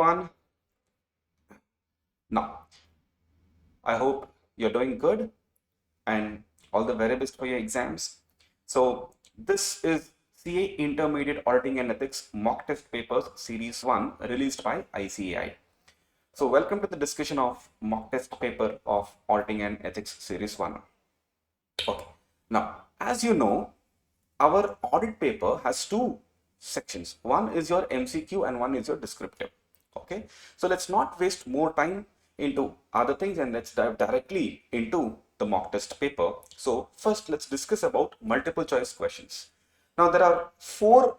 everyone. Now, I hope you're doing good and all the very best for your exams. So, this is CA Intermediate Auditing and Ethics Mock Test Papers Series 1 released by ICAI. So, welcome to the discussion of mock test paper of Auditing and Ethics Series 1. Okay. Now, as you know, our audit paper has two sections. One is your MCQ and one is your descriptive. Okay. So let's not waste more time into other things and let's dive directly into the mock test paper. So first let's discuss about multiple choice questions. Now there are four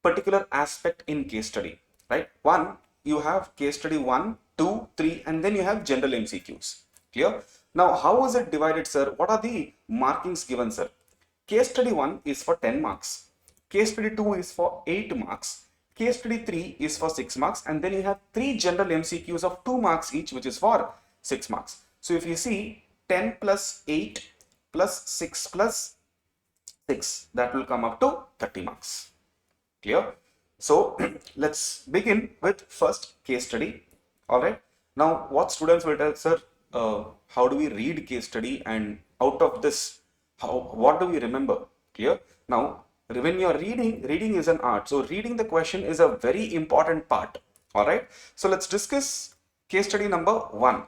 particular aspect in case study, right? One, you have case study 1, 2, 3 and then you have general MCQs. Clear? Now how is it divided, sir? What are the markings given, sir? Case study 1 is for 10 marks. Case study 2 is for 8 marks. Case study 3 is for 6 marks. And then you have 3 general MCQs of 2 marks each, which is for 6 marks. So if you see 10 plus 8 plus 6 plus 6, that will come up to 30 marks. Clear? So let's begin with first case study. All right. Now what students will tell, sir, how do we read case study, and out of this, what do we remember? Clear? Now, when you are reading is an art. So reading the question is a very important part. All right. So let's discuss case study number 1.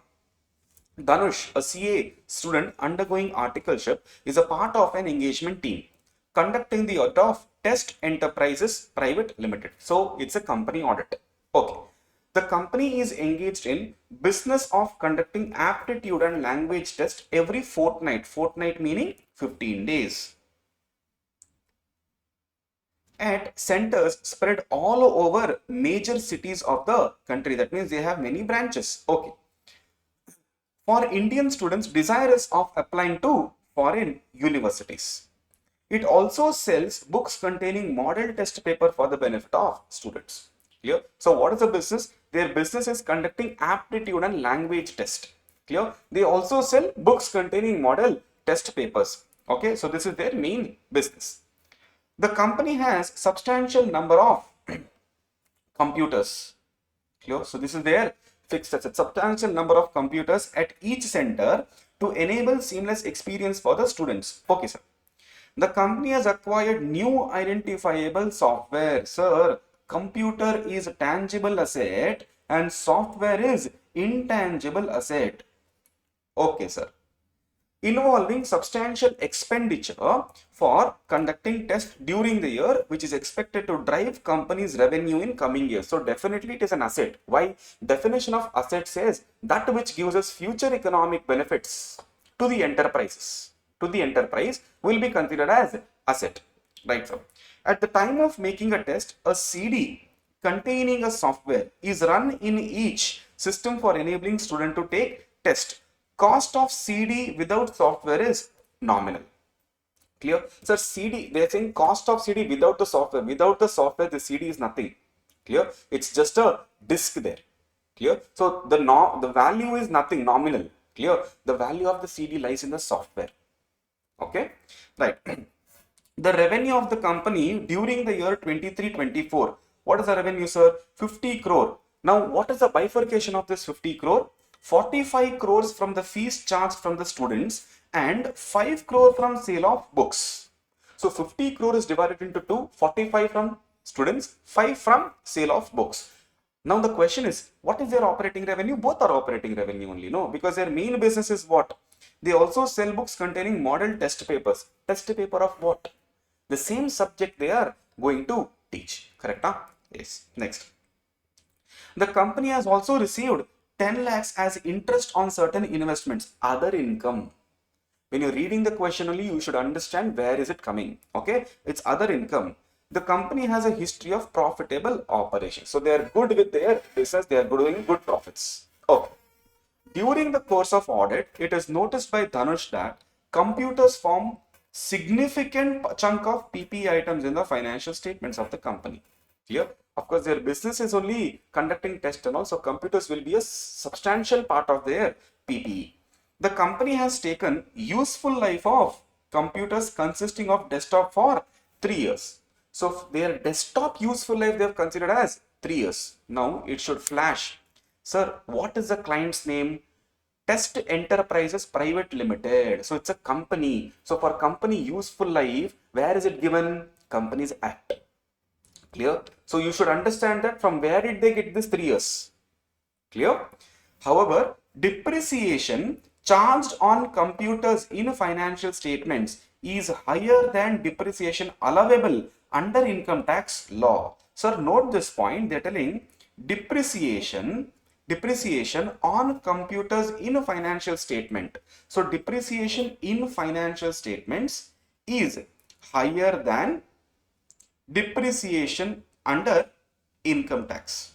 Dhanush, a CA student undergoing articleship, is a part of an engagement team conducting the audit of Test Enterprises Private Limited. So it's a company audit. Okay. The company is engaged in business of conducting aptitude and language test every fortnight. Fortnight meaning 15 days. At centers spread all over major cities of the country. That means they have many branches. Okay. For Indian students desirous of applying to foreign universities. It also sells books containing model test paper for the benefit of students. Clear? So what is the business? Their business is conducting aptitude and language test. Clear? They also sell books containing model test papers. Okay, so this is their main business. The company has substantial number of computers. Clear? So this is their fixed asset. Substantial number of computers at each center to enable seamless experience for the students. Okay, sir. The company has acquired new identifiable software. Sir, computer is a tangible asset and software is intangible asset. Okay, sir. Involving substantial expenditure for conducting tests during the year, which is expected to drive company's revenue in coming years. So definitely it is an asset. Why? Definition of asset says that which gives us future economic benefits to the enterprises. To the enterprise will be considered as asset, right? So at the time of making a test, a CD containing a software is run in each system for enabling student to take test. Cost of CD without software is nominal. Clear? Sir, CD, they are saying cost of CD without the software. Without the software, the CD is nothing. Clear? It's just a disk there. Clear? So the value is nothing, nominal. Clear? The value of the CD lies in the software. Okay, right. The revenue of the company during the year 23-24. What is the revenue, sir? 50 crore. Now, what is the bifurcation of this 50 crore? 45 crores from the fees charged from the students and 5 crore from sale of books. So, 50 crore is divided into 2, 45 from students, 5 from sale of books. Now, the question is, what is their operating revenue? Both are operating revenue only, no? Because their main business is what? They also sell books containing model test papers. Test paper of what? The same subject they are going to teach. Correct? Huh? Yes. Next. The company has also received 10 lakhs as interest on certain investments. Other income. When you're reading the question only, you should understand where is it coming. Okay? It's other income. The company has a history of profitable operations. So they are good with their business. They are doing good profits. Okay. During the course of audit, it is noticed by Dhanush that computers form significant chunk of PP items in the financial statements of the company. Clear? Of course, their business is only conducting tests and also computers will be a substantial part of their PPE. The company has taken useful life of computers consisting of desktop for 3 years. So their desktop useful life they have considered as 3 years. Now it should flash. Sir, what is the client's name? Test Enterprises Private Limited. So it's a company. So for company useful life, where is it given? Companies Act. Clear? So you should understand that from where did they get this 3 years? Clear? However, depreciation charged on computers in financial statements is higher than depreciation allowable under income tax law. Sir, note this point. They're telling depreciation on computers in financial statement. So depreciation in financial statements is higher than depreciation under income tax.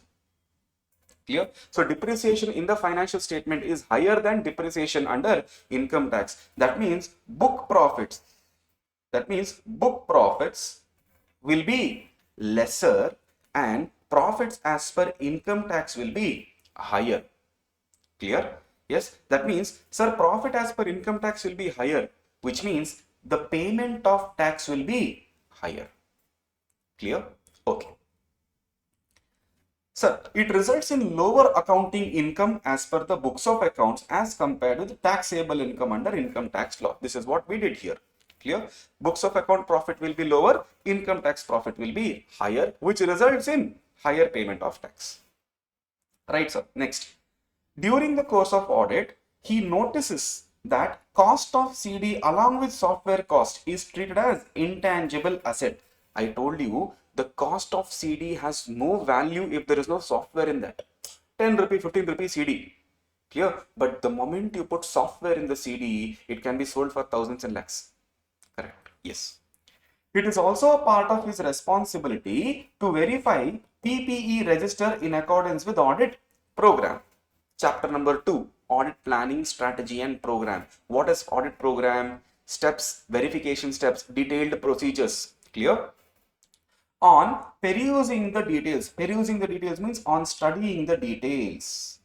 Clear? So depreciation in the financial statement is higher than depreciation under income tax. That means book profits will be lesser and profits as per income tax will be higher. Clear? Yes, that means, sir, profit as per income tax will be higher, which means the payment of tax will be higher. Clear? Okay. Sir, it results in lower accounting income as per the books of accounts as compared with taxable income under income tax law. This is what we did here. Clear? Books of account profit will be lower, income tax profit will be higher, which results in higher payment of tax. Right, sir. Next. During the course of audit, he notices that cost of CD along with software cost is treated as intangible asset. I told you the cost of CD has no value if there is no software in that. 10 rupee, 15 rupee CD. Clear? But the moment you put software in the CD, it can be sold for thousands and lakhs. Correct. Yes. It is also a part of his responsibility to verify PPE register in accordance with audit program. Chapter number 2, audit planning, strategy and program. What is audit program? Steps, verification steps, detailed procedures. Clear? On perusing the details. Perusing the details means on studying the details.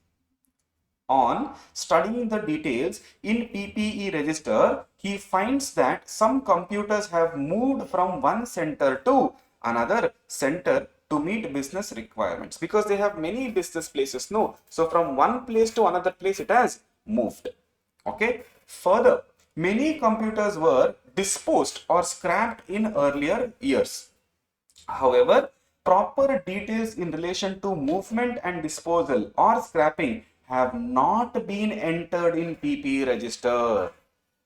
On studying the details in PPE register, he finds that some computers have moved from one center to another center to meet business requirements because they have many business places. No, so from one place to another place it has moved. Okay. Further, many computers were disposed or scrapped in earlier years. However, proper details in relation to movement and disposal or scrapping have not been entered in PPE register.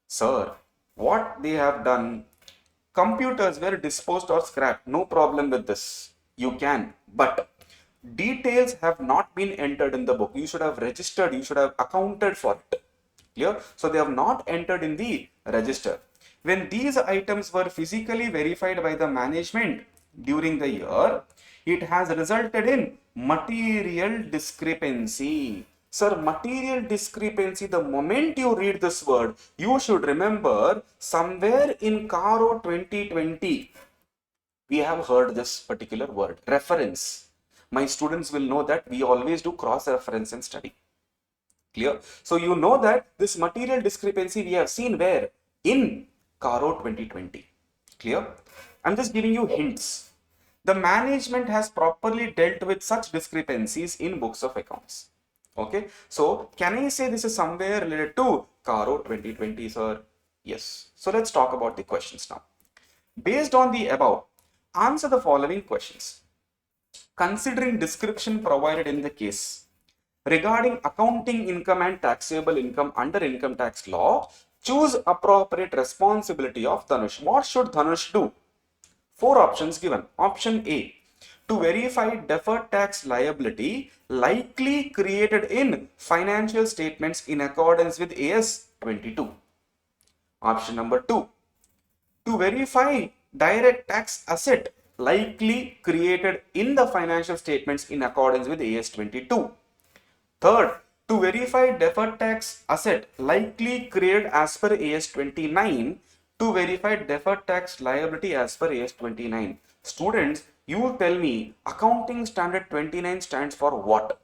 Sir, what they have done, computers were disposed or scrapped, no problem with this. You can, but details have not been entered in the book. You should have registered, you should have accounted for it. Clear? So they have not entered in the register. When these items were physically verified by the management during the year, it has resulted in material discrepancy. Sir, material discrepancy, the moment you read this word, you should remember somewhere in CARO 2020, we have heard this particular word, reference. My students will know that we always do cross-reference and study. Clear? So you know that this material discrepancy we have seen where? In CARO 2020. Clear? I'm just giving you hints. The management has properly dealt with such discrepancies in books of accounts. Okay, so can I say this is somewhere related to CARO 2020, sir? Yes. So let's talk about the questions now. Based on the above, answer the following questions. Considering description provided in the case regarding accounting income and taxable income under income tax law, choose appropriate responsibility of Dhanush. What should Dhanush do? 4 options given. Option A, to verify deferred tax liability likely created in financial statements in accordance with AS 22. Option number 2, to verify direct tax asset likely created in the financial statements in accordance with AS 22. Third, to verify deferred tax asset likely created as per AS 29, to verify deferred tax liability as per AS 29. Students, you tell me, accounting standard 29 stands for what?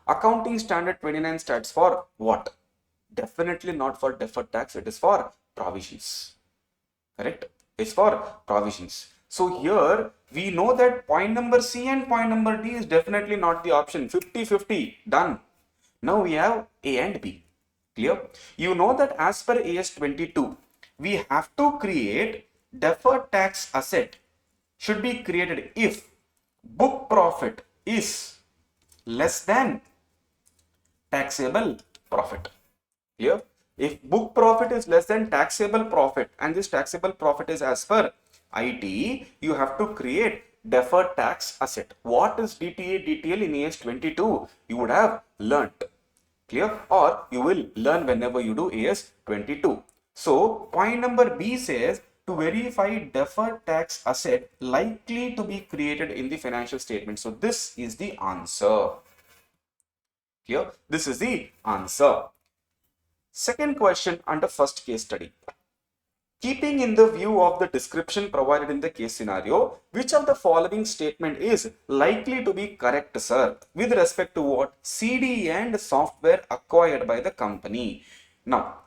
Accounting standard 29 stands for what? Definitely not for deferred tax, it is for provisions. Correct? It's for provisions. So here we know that point number C and point number D is definitely not the option. 50-50, done. Now we have A and B. Clear? You know that as per AS 22, we have to create deferred tax asset should be created if book profit is less than taxable profit. Here, if book profit is less than taxable profit and this taxable profit is as per IT, you have to create deferred tax asset. What is DTA DTL in AS 22? You would have learnt. Clear? Or you will learn whenever you do AS 22. So, point number B says to verify deferred tax asset likely to be created in the financial statement. So, this is the answer. Here, this is the answer. Second question under first case study. Keeping in the view of the description provided in the case scenario, which of the following statement is likely to be correct, sir, with respect to what? CD and software acquired by the company. Now,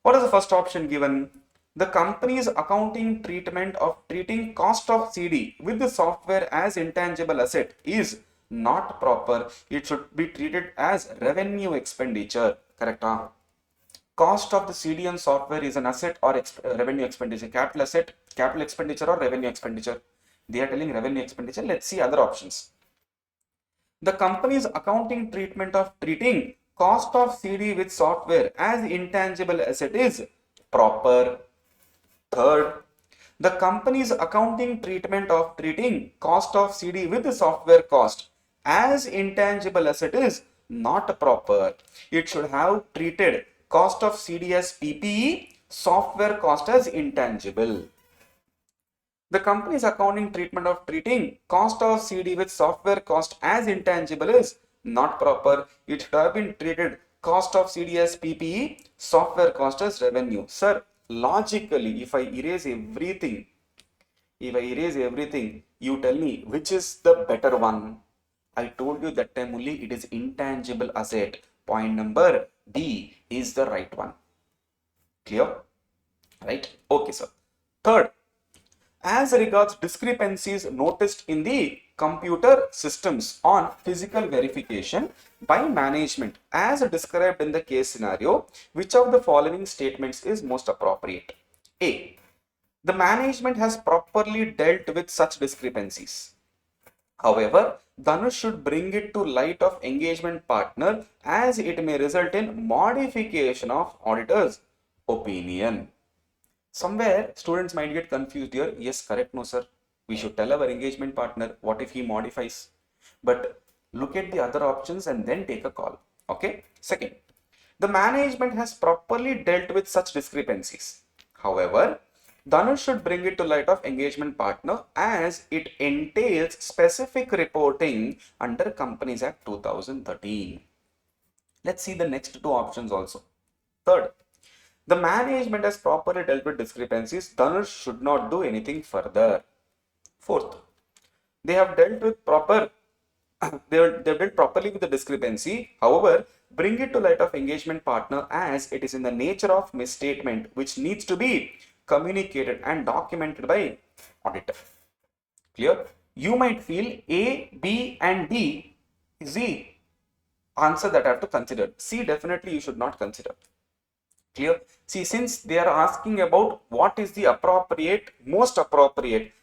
what is the first option given? The company's accounting treatment of treating cost of CD with the software as intangible asset is not proper. It should be treated as revenue expenditure. Correct? Huh? Cost of the CD and software is an asset or revenue expenditure. Capital asset, capital expenditure or revenue expenditure. They are telling revenue expenditure. Let's see other options. The company's accounting treatment of treating cost of CD with software as intangible asset is proper. Third, the company's accounting treatment of treating cost of CD with the software cost as intangible asset is not proper. It should have treated cost of CD as PPE, software cost as intangible. The company's accounting treatment of treating cost of CD with software cost as intangible is not proper. It should have been treated cost of CD as PPE, software cost as revenue. Sir, logically, if I erase everything, you tell me which is the better one. I told you that time only it is intangible asset. Point number D is the right one. Clear? Right? Okay, sir. Third, as regards discrepancies noticed in the computer systems on physical verification by management as described in the case scenario, which of the following statements is most appropriate? A. The management has properly dealt with such discrepancies. However, Dhanush should bring it to light of engagement partner as it may result in modification of auditor's opinion. Somewhere students might get confused here. Yes, correct. No, sir. We should tell our engagement partner what if he modifies. But look at the other options and then take a call. Okay. Second, the management has properly dealt with such discrepancies. However, Dhanush should bring it to light of engagement partner as it entails specific reporting under Companies Act 2013. Let's see the next two options also. Third, the management has properly dealt with discrepancies. Dhanush should not do anything further. Fourth, they have dealt with they've dealt properly with the discrepancy. However, bring it to light of engagement partner as it is in the nature of misstatement which needs to be communicated and documented by auditor. Clear? You might feel A, B and D is the answer that I have to consider. C definitely you should not consider. Clear? See, since they are asking about what is the most appropriate,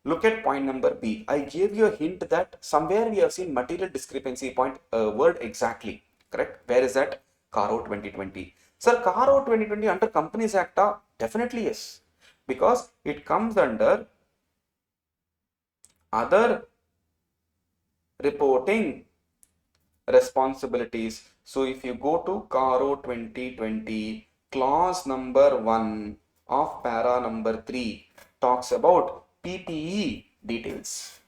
look at point number B. I gave you a hint that somewhere we have seen material discrepancy word exactly. Correct? Where is that? CARO 2020. Sir, CARO 2020 under Companies Act? Definitely yes. Because it comes under other reporting responsibilities. So if you go to CARO 2020, clause number 1 of para number 3 talks about PPE details.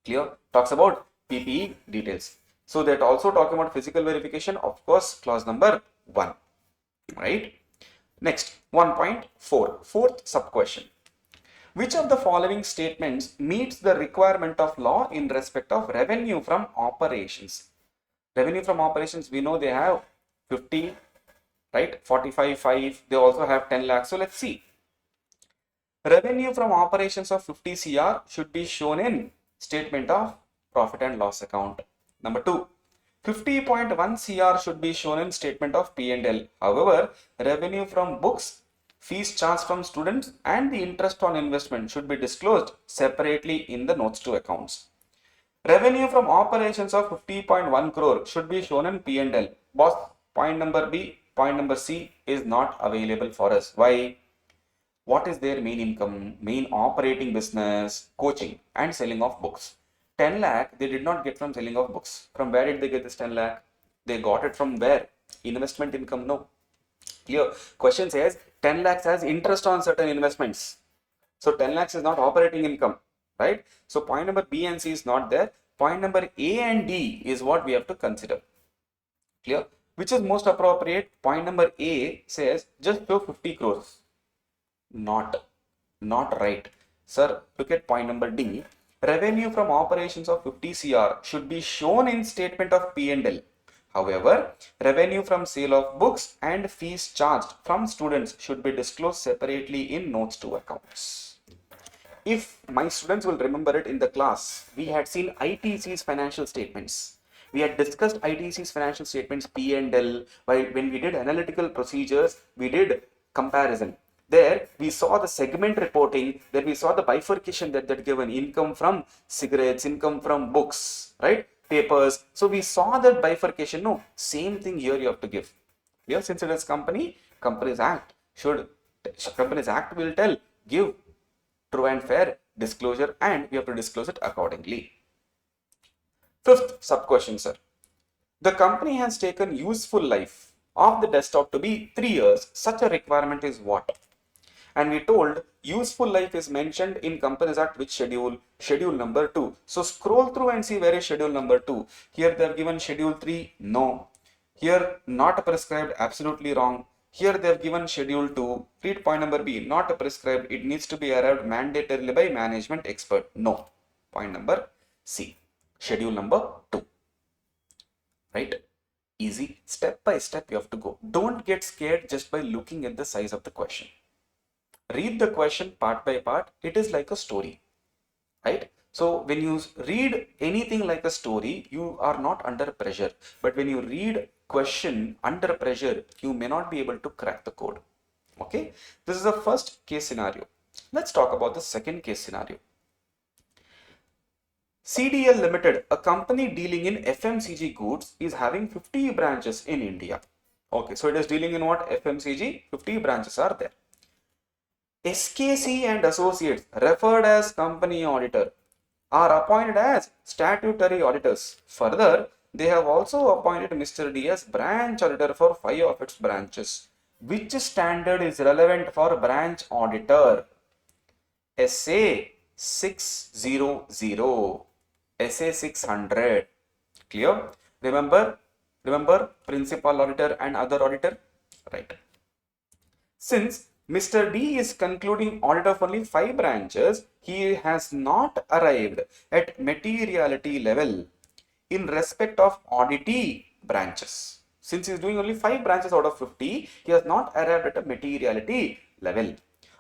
Clear? Talks about PPE details. So that also talking about physical verification, of course, clause number 1. Right? Next, 1.4, fourth sub-question. Which of the following statements meets the requirement of law in respect of revenue from operations? Revenue from operations, we know they have 50, right? 45, 5, they also have 10 lakhs. So let's see. Revenue from operations of 50 CR should be shown in statement of profit and loss account. Number 2, 50.1 CR should be shown in statement of P&L. However, revenue from books, fees charged from students and the interest on investment should be disclosed separately in the notes to accounts. Revenue from operations of 50.1 crore should be shown in P&L. Boss, point number B, point number C is not available for us. Why? What is their main income? Main operating business, coaching and selling of books. 10 lakh they did not get from selling of books. From where did they get this 10 lakh? They got it from where? Investment income? No. Clear. Question says 10 lakhs has interest on certain investments. So 10 lakhs is not operating income, right? So point number B and C is not there. Point number A and D is what we have to consider. Clear? Which is most appropriate? Point number A says just show 50 crores. Not right. Sir, look at point number D. Revenue from operations of 50 CR should be shown in statement of P&L. However, revenue from sale of books and fees charged from students should be disclosed separately in notes to accounts. If my students will remember it in the class, we had seen ITC's financial statements. We had discussed ITC's financial statements P&L. When we did analytical procedures, we did comparison. There we saw the segment reporting, there we saw the bifurcation that given income from cigarettes, income from books, right? Papers. So we saw that bifurcation. No, same thing here you have to give. Here, since it is Companies Act will tell, give true and fair disclosure and we have to disclose it accordingly. Fifth sub-question, sir. The company has taken useful life of the desktop to be 3 years. Such a requirement is what? And we told useful life is mentioned in Companies Act which schedule? Schedule number 2. So scroll through and see where is schedule number 2. Here they have given schedule 3. No. Here not prescribed, absolutely wrong. Here they have given schedule 2. Read point number B. Not prescribed. It needs to be arrived mandatorily by management expert. No. Point number C. Schedule number 2. Right? Easy. Step by step you have to go. Don't get scared just by looking at the size of the question. Read the question part by part. It is like a story, right? So when you read anything like a story, you are not under pressure. But when you read question under pressure, you may not be able to crack the code. Okay, this is the first case scenario. Let's talk about the second case scenario. CDL Limited, a company dealing in FMCG goods, is having 50 branches in India. Okay, so it is dealing in what? FMCG. 50 branches are there. SKC and Associates, referred as company auditor, are appointed as statutory auditors. Further, they have also appointed Mr. D as branch auditor for 5 of its branches. Which standard is relevant for branch auditor? SA 600, SA 600. Clear? Remember principal auditor and other auditor, right? Since Mr. D is concluding audit of only 5 branches, he has not arrived at materiality level in respect of auditee branches. Since he is doing only 5 branches out of 50, he has not arrived at a materiality level.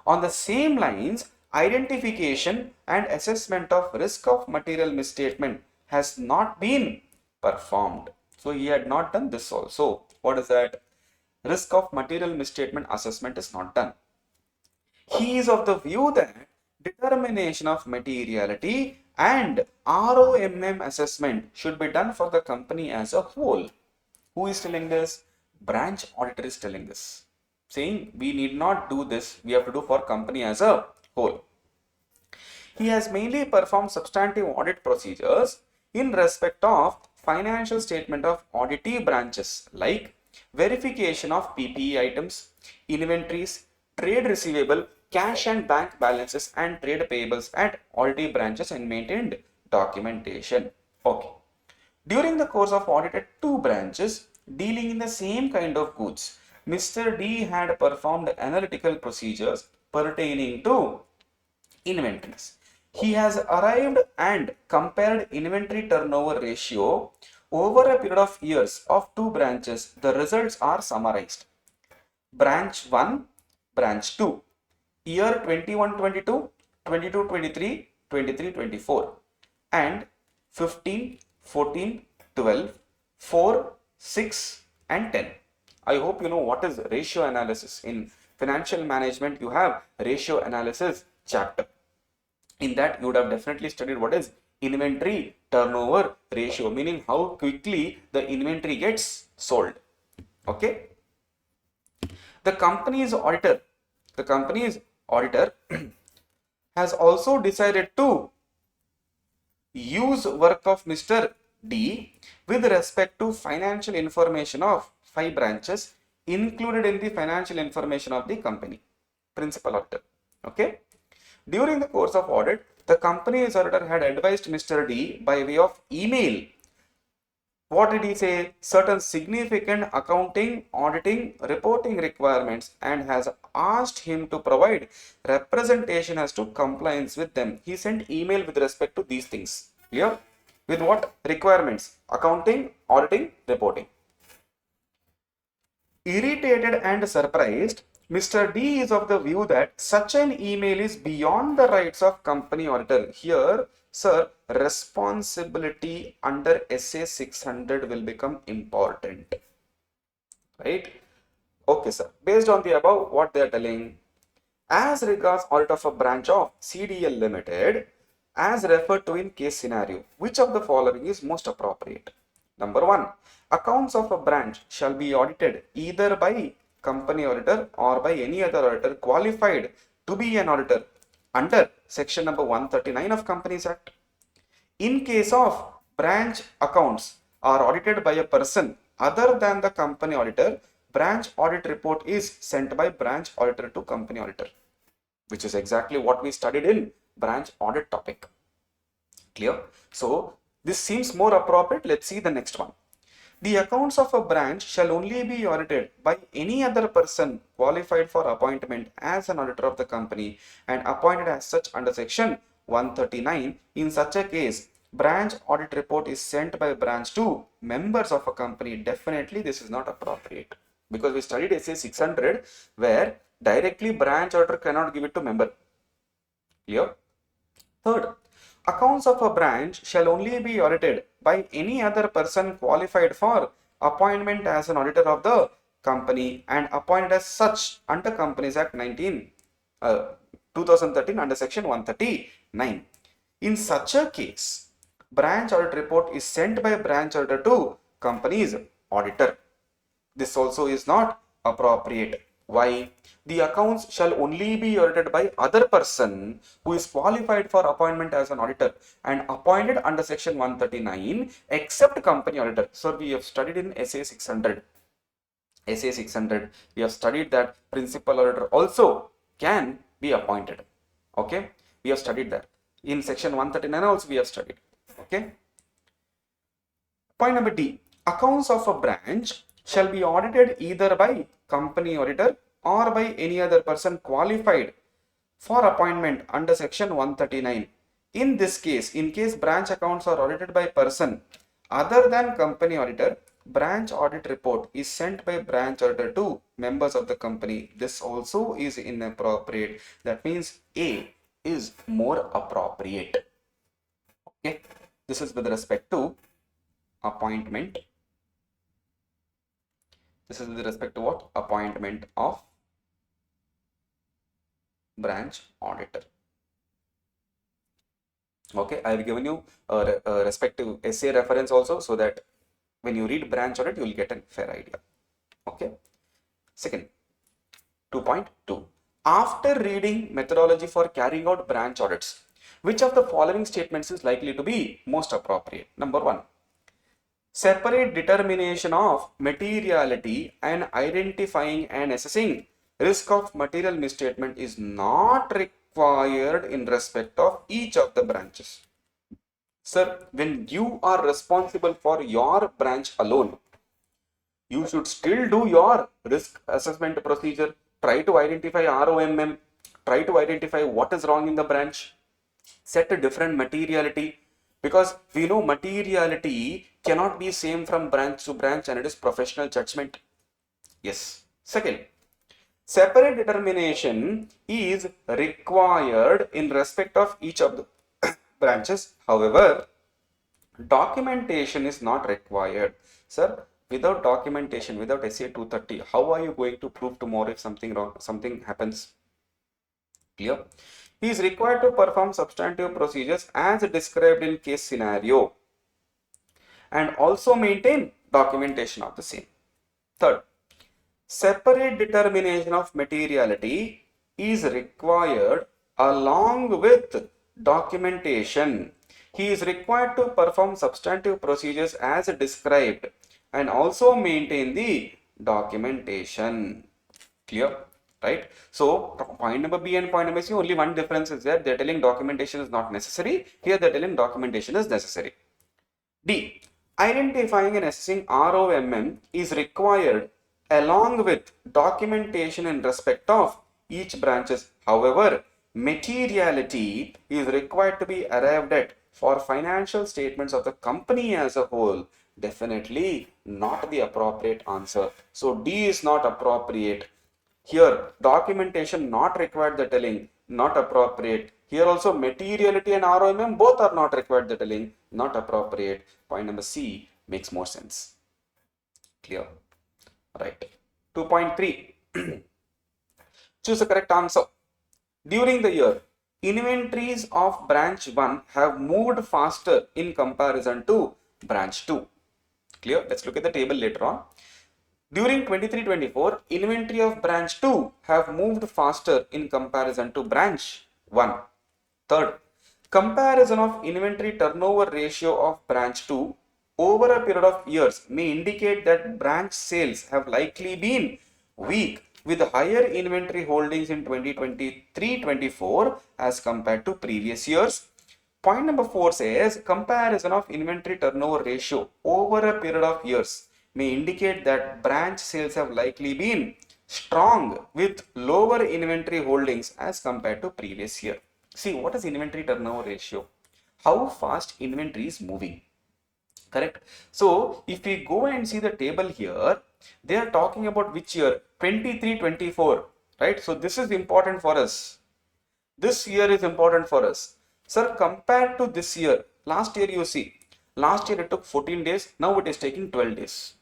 On the same lines, identification and assessment of risk of material misstatement has not been performed. So he had not done this also. What is that? Risk of material misstatement assessment is not done. He is of the view that determination of materiality and ROMM assessment should be done for the company as a whole. Who is telling this? Branch auditor is telling this, saying we need not do this, we have to do for company as a whole. He has mainly performed substantive audit procedures in respect of financial statement of auditee branches like verification of PPE items, inventories, trade receivable, cash and bank balances and trade payables at auditee branches and maintained documentation. Okay. During the course of audit at 2 branches dealing in the same kind of goods, Mr. D had performed analytical procedures pertaining to inventories. He has arrived and compared inventory turnover ratio over a period of years of 2 branches. The results are summarized. Branch 1, branch 2. year 21-22, 22-23, 23-24, and 15, 14, 12, 4, 6, and 10. I hope you know what is ratio analysis. In financial management, you have ratio analysis chapter. In that, you would have definitely studied what is inventory turnover ratio, meaning how quickly the inventory gets sold. Okay. The company's auditor has also decided to use work of Mr. D with respect to financial information of 5 branches included in the financial information of the company. Principal auditor. Okay. During the course of audit, the company's auditor had advised Mr. D by way of email. What did he say? Certain significant accounting, auditing, reporting requirements, and has asked him to provide representation as to compliance with them. He sent email with respect to these things. Clear? With what requirements? Accounting, auditing, reporting. Irritated and surprised, Mr. D is of the view that such an email is beyond the rights of company auditor. Here, sir, responsibility under SA 600 will become important. Right? Okay, sir. Based on the above, what they are telling? As regards audit of a branch of CDL Limited, as referred to in case scenario, which of the following is most appropriate? Number 1, accounts of a branch shall be audited either by company auditor or by any other auditor qualified to be an auditor under section number 139 of Companies Act. In case of branch accounts are audited by a person other than the company auditor, branch audit report is sent by branch auditor to company auditor, which is exactly what we studied in branch audit topic. Clear? So this seems more appropriate. Let's see the next one. The accounts of a branch shall only be audited by any other person qualified for appointment as an auditor of the company and appointed as such under section 139. In such a case, branch audit report is sent by branch to members of a company. Definitely this is not appropriate, because we studied SA 600 where directly branch auditor cannot give it to member. Clear? Third, accounts of a branch shall only be audited by any other person qualified for appointment as an auditor of the company and appointed as such under Companies Act 2013 under section 139. In such a case, branch audit report is sent by branch auditor to company's auditor. This also is not appropriate. Why? The accounts shall only be audited by other person who is qualified for appointment as an auditor and appointed under section 139 except company auditor. So we have studied in SA 600. SA 600, we have studied that principal auditor also can be appointed. Okay, we have studied that. In section 139 also we have studied. Okay. Point number D. Accounts of a branch shall be audited either by company auditor or by any other person qualified for appointment under section 139. In this case, in case branch accounts are audited by person other than company auditor, branch audit report is sent by branch auditor to members of the company. This also is inappropriate. That means A is more appropriate. Okay, this is with respect to appointment. This is with respect to what? Appointment of branch auditor. Okay, I have given you a respective essay reference also, so that when you read branch audit, you will get a fair idea. Okay. Second, 2.2. After reading methodology for carrying out branch audits, which of the following statements is likely to be most appropriate? Number 1. Separate determination of materiality and identifying and assessing risk of material misstatement is not required in respect of each of the branches. Sir, when you are responsible for your branch alone, you should still do your risk assessment procedure, try to identify ROMM, try to identify what is wrong in the branch, set a different materiality, because we know materiality cannot be same from branch to branch and it is professional judgment. Yes. Second, Separate determination is required in respect of each of the branches. However, documentation is not required. Sir, without documentation, without SA 230, how are you going to prove tomorrow if something wrong, something happens? Clear? He is required to perform substantive procedures as described in case scenario and also maintain documentation of the same. Third, separate determination of materiality is required along with documentation. He is required to perform substantive procedures as described and also maintain the documentation. Clear? Right? So, point number B and point number C, only one difference is there. They're telling documentation is not necessary. Here they're telling documentation is necessary. D. Identifying and assessing ROMM is required along with documentation in respect of each branches. However, materiality is required to be arrived at for financial statements of the company as a whole. Definitely not the appropriate answer. So D is not appropriate. Here, documentation not required, the telling, not appropriate. Here also materiality and ROMM both are not required, the telling, not appropriate. Point number C makes more sense. Clear? Right. 2.3. Choose the correct answer. During the year, inventories of branch 1 have moved faster in comparison to branch 2. Clear? Let's look at the table later on. During 23-24, inventory of branch 2 have moved faster in comparison to branch 1. Third, comparison of inventory turnover ratio of branch 2 over a period of years may indicate that branch sales have likely been weak with higher inventory holdings in 2023-24 as compared to previous years. Point number 4 says comparison of inventory turnover ratio over a period of years may indicate that branch sales have likely been strong with lower inventory holdings as compared to previous year. See, what is inventory turnover ratio? How fast inventory is moving. Correct? So, if we go and see the table here, they are talking about which year? 23-24, right? So, this is important for us. This year is important for us. Sir, compared to this year, last year you see, last year it took 14 days, now it is taking 12 days.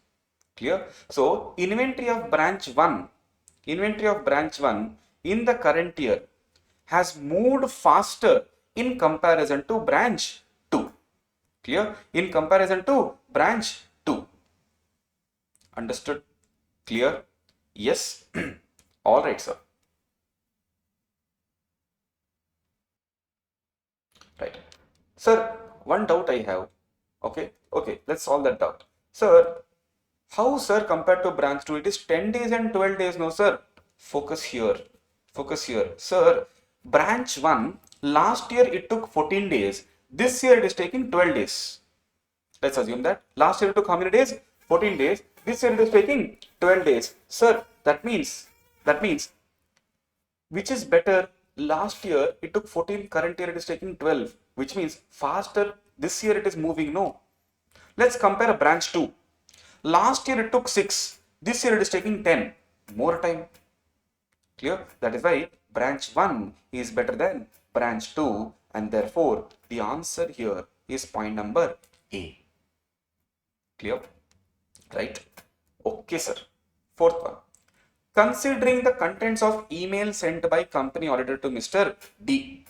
Clear? So, inventory of branch 1 in the current year has moved faster in comparison to branch 2. Clear? In comparison to branch 2. Understood? Clear? Yes? Alright, sir. Right. Sir, one doubt I have. Okay, let's solve that doubt. Sir, how, sir, compared to branch 2? It is 10 days and 12 days. No, sir. Focus here. Sir, branch 1, last year it took 14 days. This year it is taking 12 days. Let's assume that. Last year it took how many days? 14 days. This year it is taking 12 days. Sir, that means, which is better? Last year it took 14, current year it is taking 12. Which means faster, this year it is moving. No. Let's compare branch 2. Last year it took 6, this year it is taking 10, more time. Clear? That is why branch 1 is better than branch 2 and therefore the answer here is point number A. Clear? Right? Okay, sir. Fourth one. Considering the contents of email sent by company auditor to Mr. D,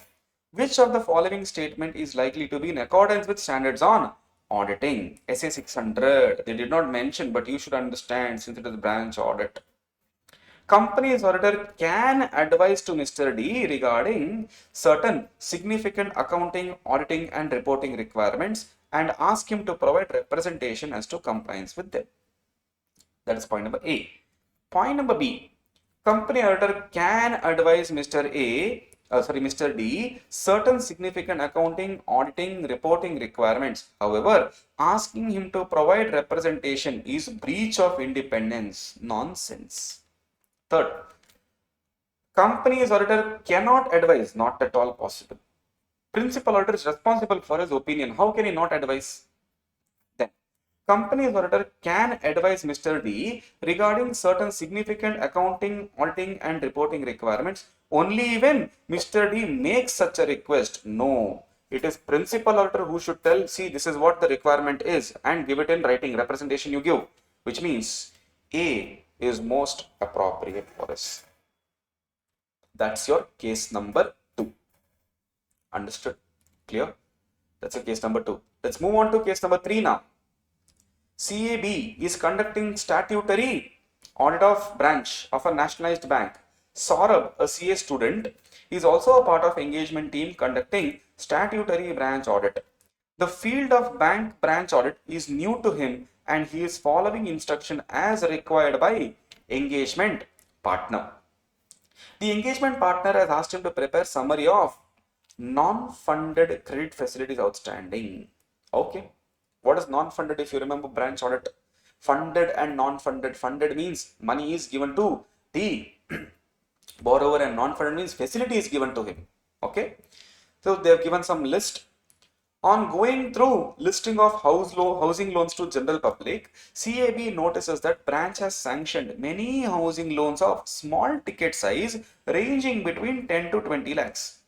which of the following statement is likely to be in accordance with standards on auditing? SA 600, they did not mention, but you should understand since it is branch audit. Company's auditor can advise to Mr. D regarding certain significant accounting, auditing and reporting requirements and ask him to provide representation as to compliance with them. That is point number A. Point number B. Company auditor can advise Mr. D certain significant accounting, auditing, reporting requirements. However, asking him to provide representation is breach of independence. Nonsense. Third, company's auditor cannot advise. Not at all possible. Principal auditor is responsible for his opinion. How can he not advise? Then, company's auditor can advise Mr. D regarding certain significant accounting, auditing and reporting requirements only when Mr. D makes such a request. No, it is principal auditor who should tell, see, this is what the requirement is, and give it in writing, representation you give, which means A is most appropriate for us. That's your case number 2. Understood? Clear? That's a case number 2. Let's move on to case number 3 now. CAB is conducting statutory audit of branch of a nationalized bank. Saurabh, a CA student, is also a part of engagement team conducting statutory branch audit. The field of bank branch audit is new to him and he is following instruction as required by engagement partner. The engagement partner has asked him to prepare summary of non-funded credit facilities outstanding. Okay. What is non-funded? If you remember branch audit, funded and non-funded. Funded means money is given to the borrower and non-funded means facility is given to him. Okay. So they have given some list. On going through listing of housing loans to general public, CAB notices that branch has sanctioned many housing loans of small ticket size ranging between 10 to 20 lakhs.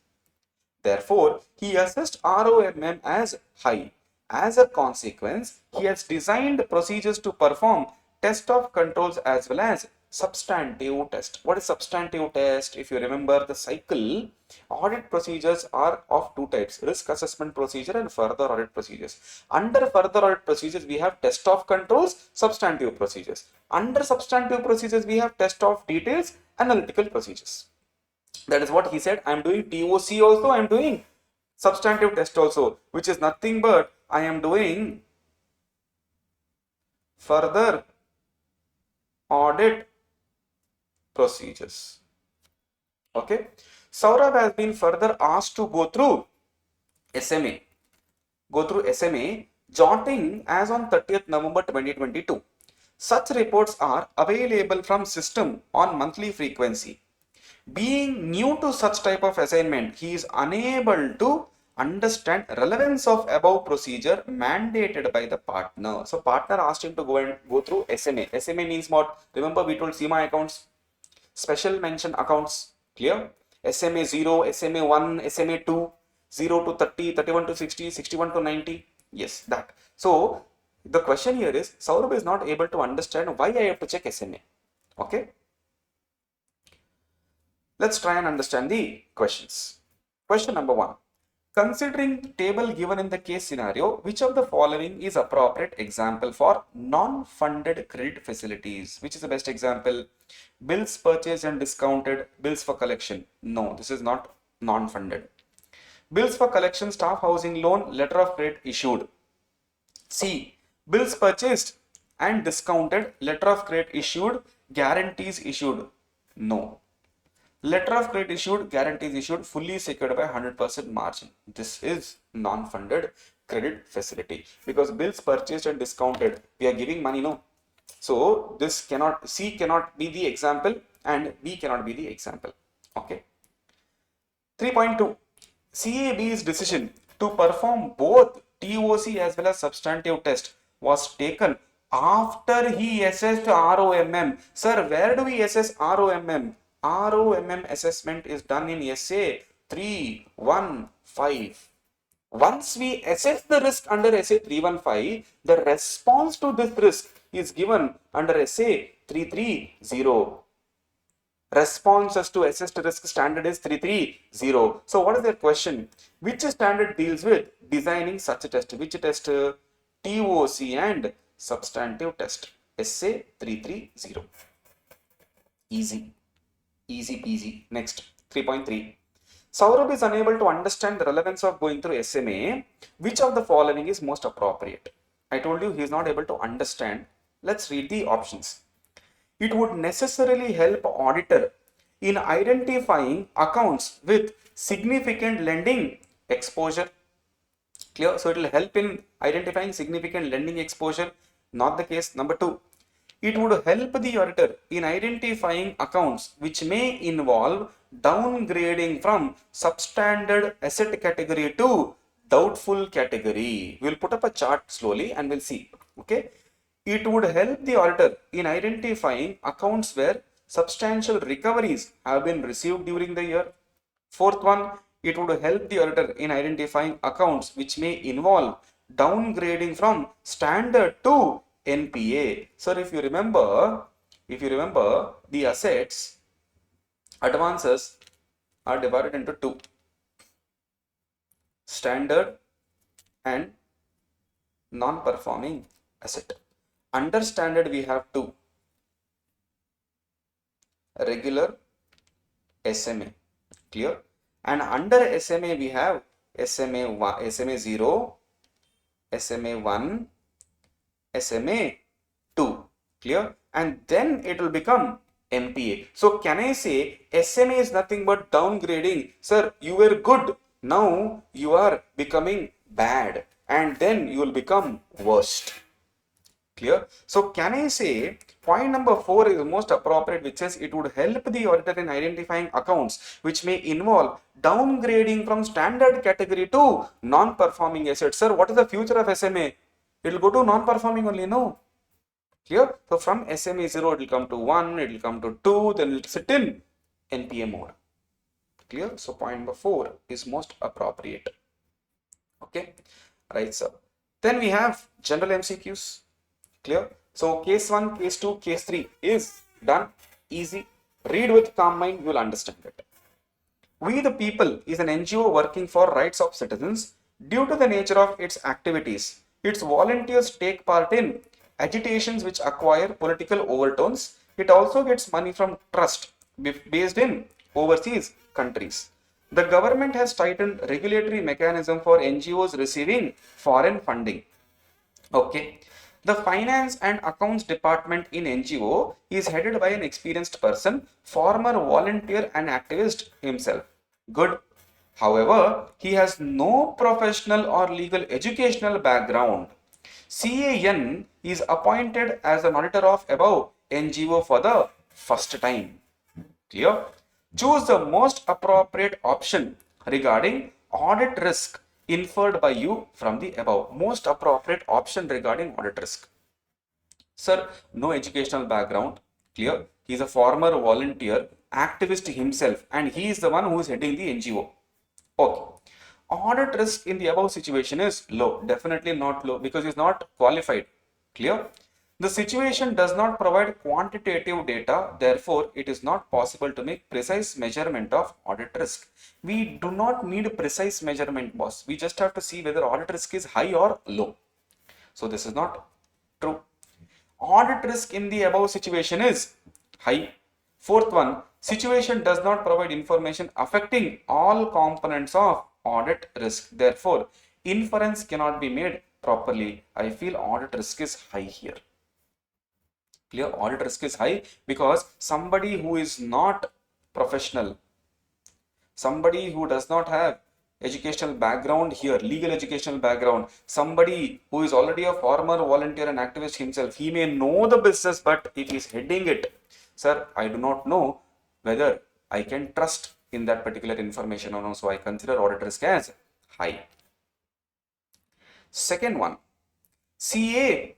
Therefore, he assessed ROMM as high. As a consequence, he has designed procedures to perform test of controls as well as substantive test. What is substantive test? If you remember the cycle, audit procedures are of 2 types: risk assessment procedure and further audit procedures. Under further audit procedures, we have test of controls, substantive procedures. Under substantive procedures, we have test of details, analytical procedures. That is what he said. I am doing TOC also, I am doing substantive test also, which is nothing but I am doing further audit procedures. Okay. Saurabh has been further asked to go through SMA. Jotting as on 30th November 2022. Such reports are available from system on monthly frequency. Being new to such type of assignment, he is unable to understand relevance of above procedure mandated by the partner. So partner asked him to go through SMA. SMA means what? Remember we told SEMA accounts, special mention accounts. Clear? SMA 0, SMA 1, SMA 2, 0 to 30, 31 to 60, 61 to 90. Yes, that. So the question here is, Saurabh is not able to understand why I have to check SMA. Okay. Let's try and understand the questions. Question number 1. Considering table given in the case scenario, which of the following is appropriate example for non-funded credit facilities? Which is the best example? Bills purchased and discounted, bills for collection. No, this is not non-funded. Bills for collection, staff housing loan, letter of credit issued. C. Bills purchased and discounted, letter of credit issued, guarantees issued. No. Letter of credit issued, guarantees issued, fully secured by 100% margin. This is non-funded credit facility because bills purchased and discounted, we are giving money, no? So this cannot, C cannot be the example and B cannot be the example. Okay. 3.2. CAB's decision to perform both TOC as well as substantive test was taken after he assessed ROMM. Sir, where do we assess ROMM? ROMM assessment is done in SA 315. Once we assess the risk under SA 315, the response to this risk is given under SA 330. Responses to assessed risk standard is 330. So what is their question? Which standard deals with designing such a test? Which test? TOC and substantive test. SA 330. Easy. Easy peasy. Next, 3.3. Saurabh is unable to understand the relevance of going through SMA. Which of the following is most appropriate? I told you he is not able to understand. Let's read the options. It would necessarily help auditor in identifying accounts with significant lending exposure. Clear? So it will help in identifying significant lending exposure. Not the case. Number 2. It would help the auditor in identifying accounts which may involve downgrading from substandard asset category to doubtful category. We will put up a chart slowly and we'll see. Okay. It would help the auditor in identifying accounts where substantial recoveries have been received during the year. Fourth one, it would help the auditor in identifying accounts which may involve downgrading from standard to NPA. So if you remember the assets, advances are divided into two, standard and non-performing asset. Under standard we have two, regular, SMA, clear? And under SMA we have SMA 1, SMA 0, SMA 1, SMA 2, clear? And then it will become NPA. So can I say SMA is nothing but downgrading? Sir, you were good, now you are becoming bad, and then you will become worst. Clear? So can I say point number 4 is the most appropriate, which says it would help the auditor in identifying accounts which may involve downgrading from standard category to non-performing assets. Sir, what is the future of SMA? It will go to non-performing only, no? Clear? So from SMA 0 it will come to 1, it will come to 2, then it will sit in NPA mode. Clear? So point number 4 is most appropriate. Okay, right, sir. Then we have general MCQs. Clear? So case 1, case 2, case 3 is done. Easy. Read with calm mind, you will understand it. We the People is an NGO working for rights of citizens. Due to the nature of its activities, its volunteers take part in agitations which acquire political overtones. It also gets money from trust based in overseas countries. The government has tightened regulatory mechanism for NGOs receiving foreign funding. Okay. The finance and accounts department in NGO is headed by an experienced person, former volunteer and activist himself. Good. However, he has no professional or legal educational background. CAN is appointed as an auditor of above NGO for the first time. Clear? Choose the most appropriate option regarding audit risk inferred by you from the above. Most appropriate option regarding audit risk. Sir, no educational background. Clear? He is a former volunteer, activist himself, and he is the one who is heading the NGO. Okay. Audit risk in the above situation is low. Definitely not low because he is not qualified. Clear? The situation does not provide quantitative data, therefore it is not possible to make precise measurement of audit risk. We do not need precise measurement, boss. We just have to see whether audit risk is high or low. So this is not true. Audit risk in the above situation is high. Fourth one, situation does not provide information affecting all components of audit risk. Therefore, inference cannot be made properly. I feel audit risk is high here. Clear? Audit risk is high because somebody who is not professional, somebody who does not have educational background here, legal educational background, somebody who is already a former volunteer and activist himself, he may know the business, but if he is heading it, sir, I do not know whether I can trust in that particular information or no. So I consider audit risk as high. Second one, CA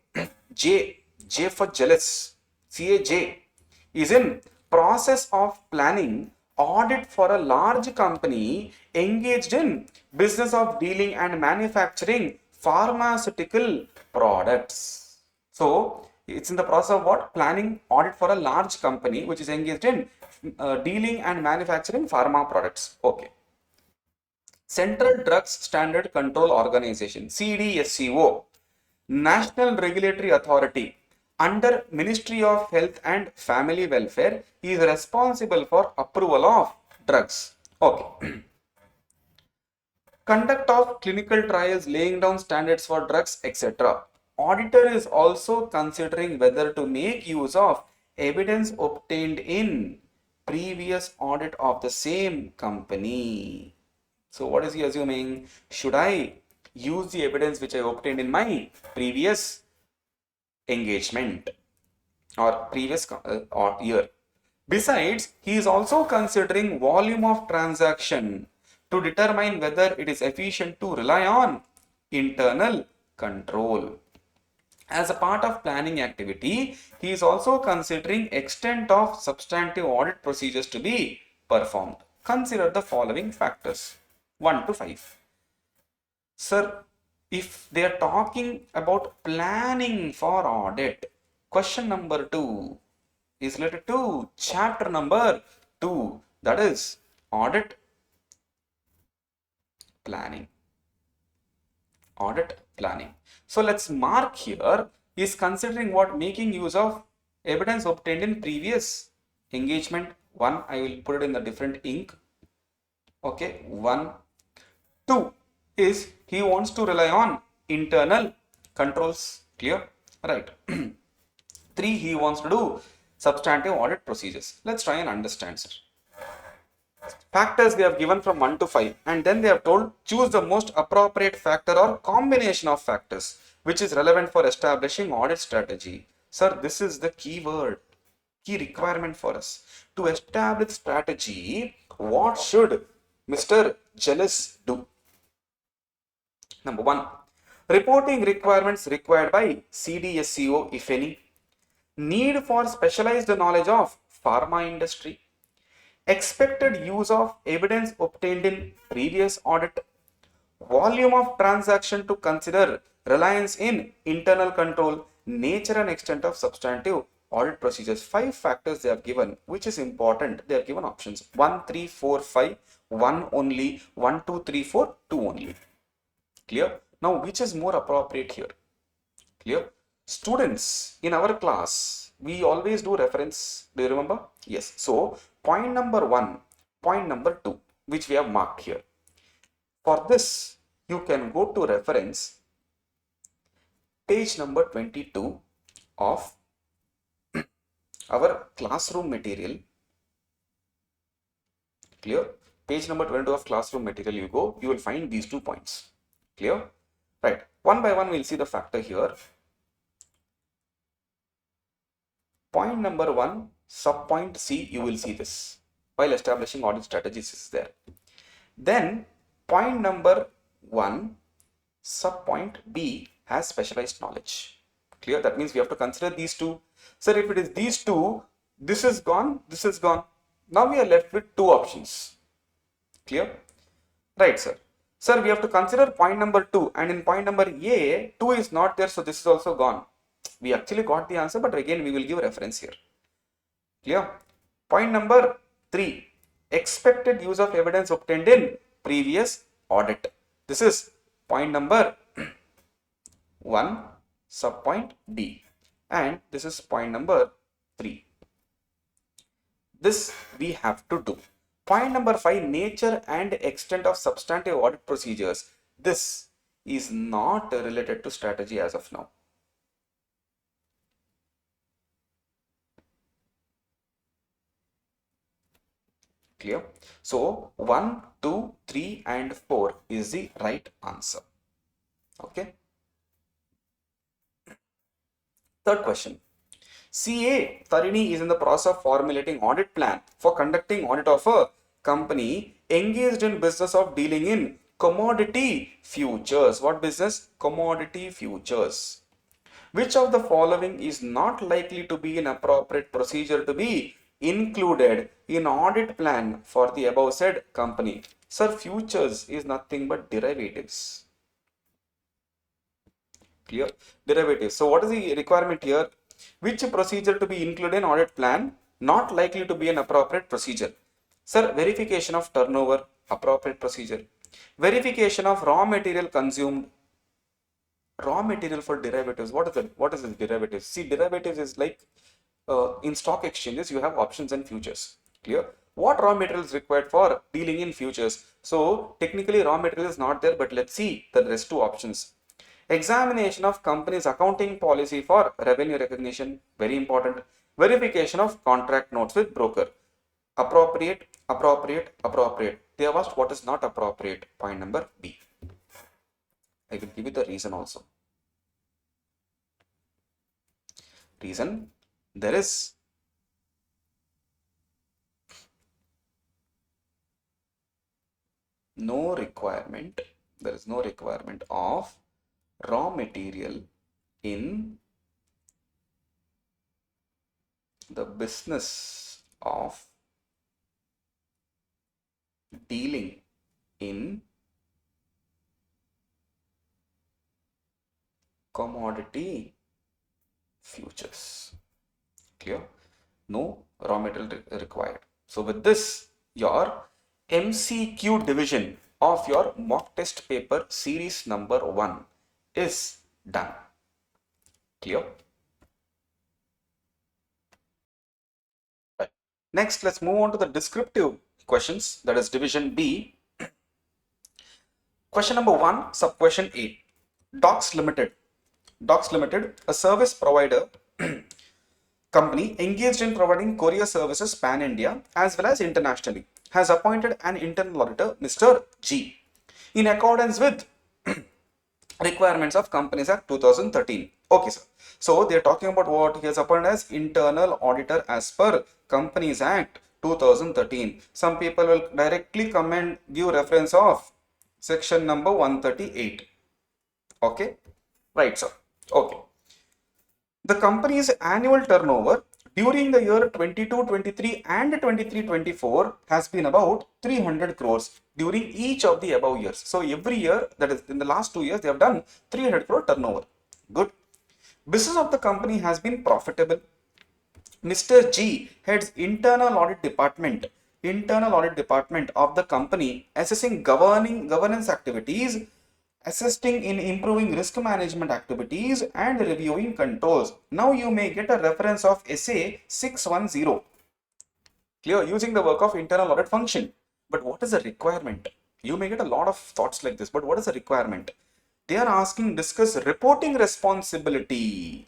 J for jealous. CAJ is in process of planning audit for a large company engaged in business of dealing and manufacturing pharmaceutical products. So it's in the process of what? Planning audit for a large company which is engaged in dealing and manufacturing pharma products. Okay. Central Drugs Standard Control Organization, CDSCO, National Regulatory Authority under Ministry of Health and Family Welfare, is responsible for approval of drugs. Okay. Conduct of clinical trials, laying down standards for drugs, etc. Auditor is also considering whether to make use of evidence obtained in previous audit of the same company. So what is he assuming? Should I use the evidence which I obtained in my previous engagement or previous year? Besides, he is also considering volume of transaction to determine whether it is efficient to rely on internal control. As a part of planning activity, he is also considering extent of substantive audit procedures to be performed. Consider the following factors 1 to 5. Sir, if they are talking about planning for audit, question number 2 is related to chapter number 2, that is audit planning. Audit planning. So let's mark here is considering what making use of evidence obtained in previous engagement. 1, I will put it in the different ink. Okay, 1. 2 is he wants to rely on internal controls. Clear? Right. 3, he wants to do substantive audit procedures. Let's try and understand, sir. Factors they have given from 1 to 5, and then they have told choose the most appropriate factor or combination of factors which is relevant for establishing audit strategy. Sir, this is the key word, key requirement for us. To establish strategy, what should Mr. Jealous do? Number 1, reporting requirements required by CDSCO, if any. Need for specialized knowledge of pharma industry. Expected use of evidence obtained in previous audit. Volume of transaction to consider. Reliance in internal control. Nature and extent of substantive audit procedures. 5 factors they have given, which is important. They have given options 1, 3, 4, 5, 1 only, 1, 2, 3, 4, 2 only. Clear? Now, which is more appropriate here? Clear? Students, in our class, we always do reference. Do you remember? Yes. So, point number 1, point number 2, which we have marked here. For this, you can go to reference page number 22 of our classroom material. Clear? Page number 22 of classroom material you go, you will find these 2 points. Clear? Right. One by one, we'll see the factor here. Point number 1, subpoint C, you will see this. While establishing audit strategies is there. Then, point number 1, subpoint B has specialized knowledge. Clear? That means we have to consider these 2. Sir, if it is these 2, this is gone, this is gone. Now we are left with 2 options. Clear? Right, sir. Sir, we have to consider point number 2, and in point number A, 2 is not there, so this is also gone. We actually got the answer, but again we will give reference here. Clear? Point number 3, expected use of evidence obtained in previous audit. This is point number 1, subpoint D, and this is point number 3. This we have to do. Point number 5, nature and extent of substantive audit procedures. This is not related to strategy as of now. Clear? So 1, 2, 3 and 4 is the right answer. Okay. Third question. CA Tarini is in the process of formulating audit plan for conducting audit of a company engaged in business of dealing in commodity futures. What business? Commodity futures. Which of the following is not likely to be an appropriate procedure to be included in audit plan for the above said company? Sir, futures is nothing but derivatives. Clear? Derivatives. So what is the requirement here? Which procedure to be included in audit plan? Not likely to be an appropriate procedure. Sir, verification of turnover, appropriate procedure. Verification of raw material consumed. Raw material for derivatives. What is it? What is this derivatives? See, derivatives is like in stock exchanges, you have options and futures. Clear? What raw material is required for dealing in futures? So technically raw material is not there, but let's see the rest 2 options. Examination of company's accounting policy for revenue recognition, very important. Verification of contract notes with broker. Appropriate, appropriate, appropriate. They have asked what is not appropriate. Point number B. I will give you the reason also. Reason, there is no requirement of raw material in the business of dealing in commodity futures. Clear? No raw material required. So with this, your MCQ division of your mock test paper series number 1 is done. Clear? Right. Next, let's move on to the descriptive questions, that is division B. Question number 1, sub question 8. Docs Limited. Docs Limited, a service provider company engaged in providing courier services pan-India as well as internationally, has appointed an internal auditor, Mr. G, in accordance with requirements of Companies Act 2013. Okay, sir. So they are talking about what he has appointed as internal auditor as per Companies Act 2013. Some people will directly come and give reference of section number 138. Okay, right, sir. Okay. The company's annual turnover during the year 22-23 and 23-24 has been about 300 crores during each of the above years. So every year, that is in the last 2 years, they have done 300 crore turnover. Good. Business of the company has been profitable. Mr. G heads internal audit department of the company, assessing governance activities, assisting in improving risk management activities, and reviewing controls. Now you may get a reference of SA 610. Clear? Using the work of internal audit function. But what is the requirement? You may get a lot of thoughts like this, but what is the requirement? They are asking, discuss reporting responsibility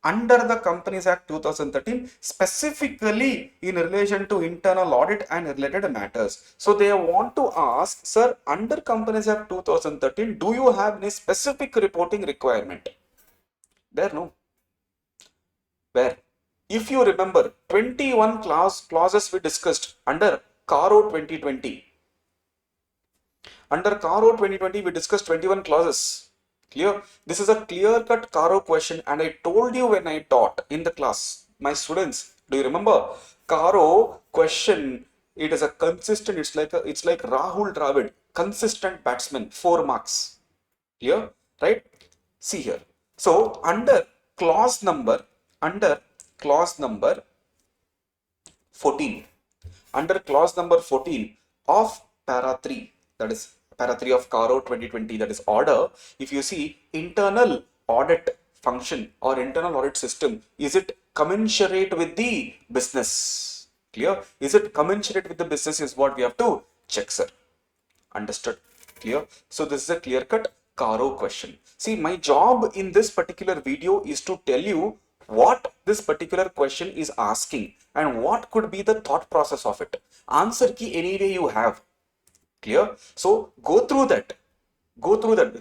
under the Companies Act 2013, specifically in relation to internal audit and related matters. So they want to ask, sir, under Companies Act 2013, do you have any specific reporting requirement? There, no. Where? If you remember, 21 clauses we discussed under CARO 2020. Under CARO 2020, we discussed 21 clauses. Clear? This is a clear-cut CARO question, and I told you when I taught in the class, my students, do you remember? CARO question, it is a consistent, it's like Rahul Dravid, consistent batsman, 4 marks. Clear? Right? See here. So under clause number 14, under clause number 14 of para 3, that is para 3 of CARO 2020, that is order, if you see internal audit function or internal audit system, is it commensurate with the business? Clear? Is it commensurate with the business is what we have to check, sir. Understood? Clear? So this is a clear-cut CARO question. See, my job in this particular video is to tell you what this particular question is asking and what could be the thought process of it. Answer key anyway you have. Clear? So go through that.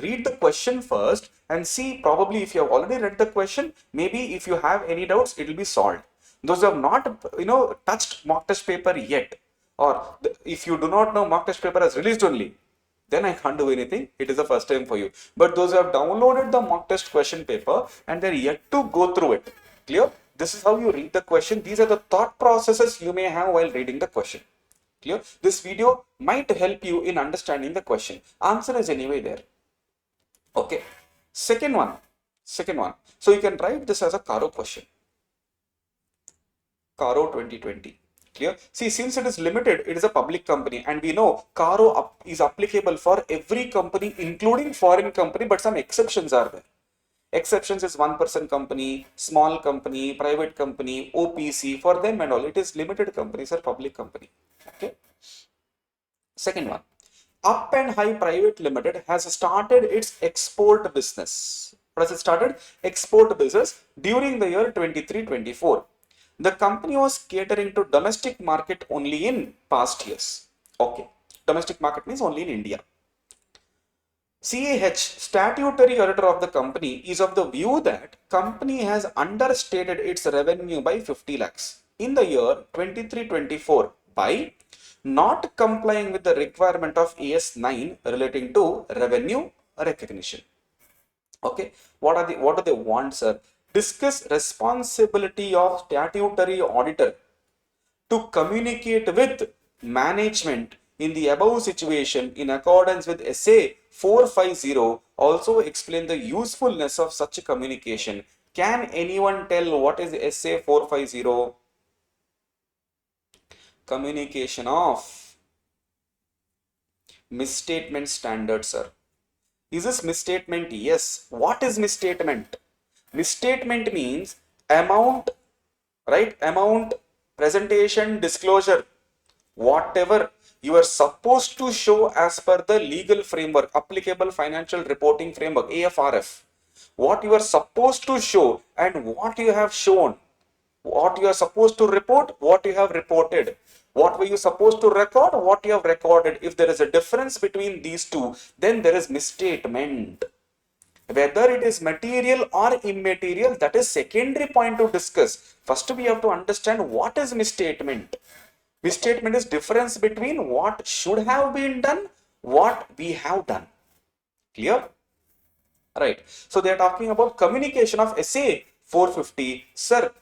Read the question first and see, probably if you have already read the question, maybe if you have any doubts, it will be solved. Those who have not, touched mock test paper yet, or if you do not know mock test paper has released only, then I can't do anything. It is the first time for you. But those who have downloaded the mock test question paper and they're yet to go through it. Clear? This is how you read the question. These are the thought processes you may have while reading the question. Clear? This video might help you in understanding the question. Answer is anyway there. Okay. Second one. So you can write this as a CARO question. CARO 2020. Clear? See, since it is limited, it is a public company, and we know CARO is applicable for every company, including foreign company, but some exceptions are there. Exceptions is 1% company, small company, private company, OPC, for them and all. It is limited companies or public company. Okay. Second one. Up and High Private Limited has started its export business. What has it started? Export business during the year 23-24. The company was catering to domestic market only in past years. Okay. Domestic market means only in India. CAH, statutory auditor of the company, is of the view that company has understated its revenue by 50 lakhs in the year 23-24 by not complying with the requirement of AS 9 relating to revenue recognition. Okay, what do they want, sir? Discuss responsibility of statutory auditor to communicate with management in the above situation in accordance with SA 450. Also explain the usefulness of such communication. Can anyone tell what is SA 450? Communication of misstatement standard, sir. Is this misstatement? Yes. What is misstatement? Misstatement means amount, right? Amount, presentation, disclosure, whatever you are supposed to show as per the legal framework, applicable financial reporting framework, AFRF. What you are supposed to show and what you have shown, what you are supposed to report, what you have reported, what were you supposed to record, what you have recorded. If there is a difference between these two, then there is misstatement. Whether it is material or immaterial, that is secondary point to discuss. First, we have to understand what is misstatement. Misstatement is difference between what should have been done, what we have done. Clear? Right. So they are talking about communication of SA 450. Sir,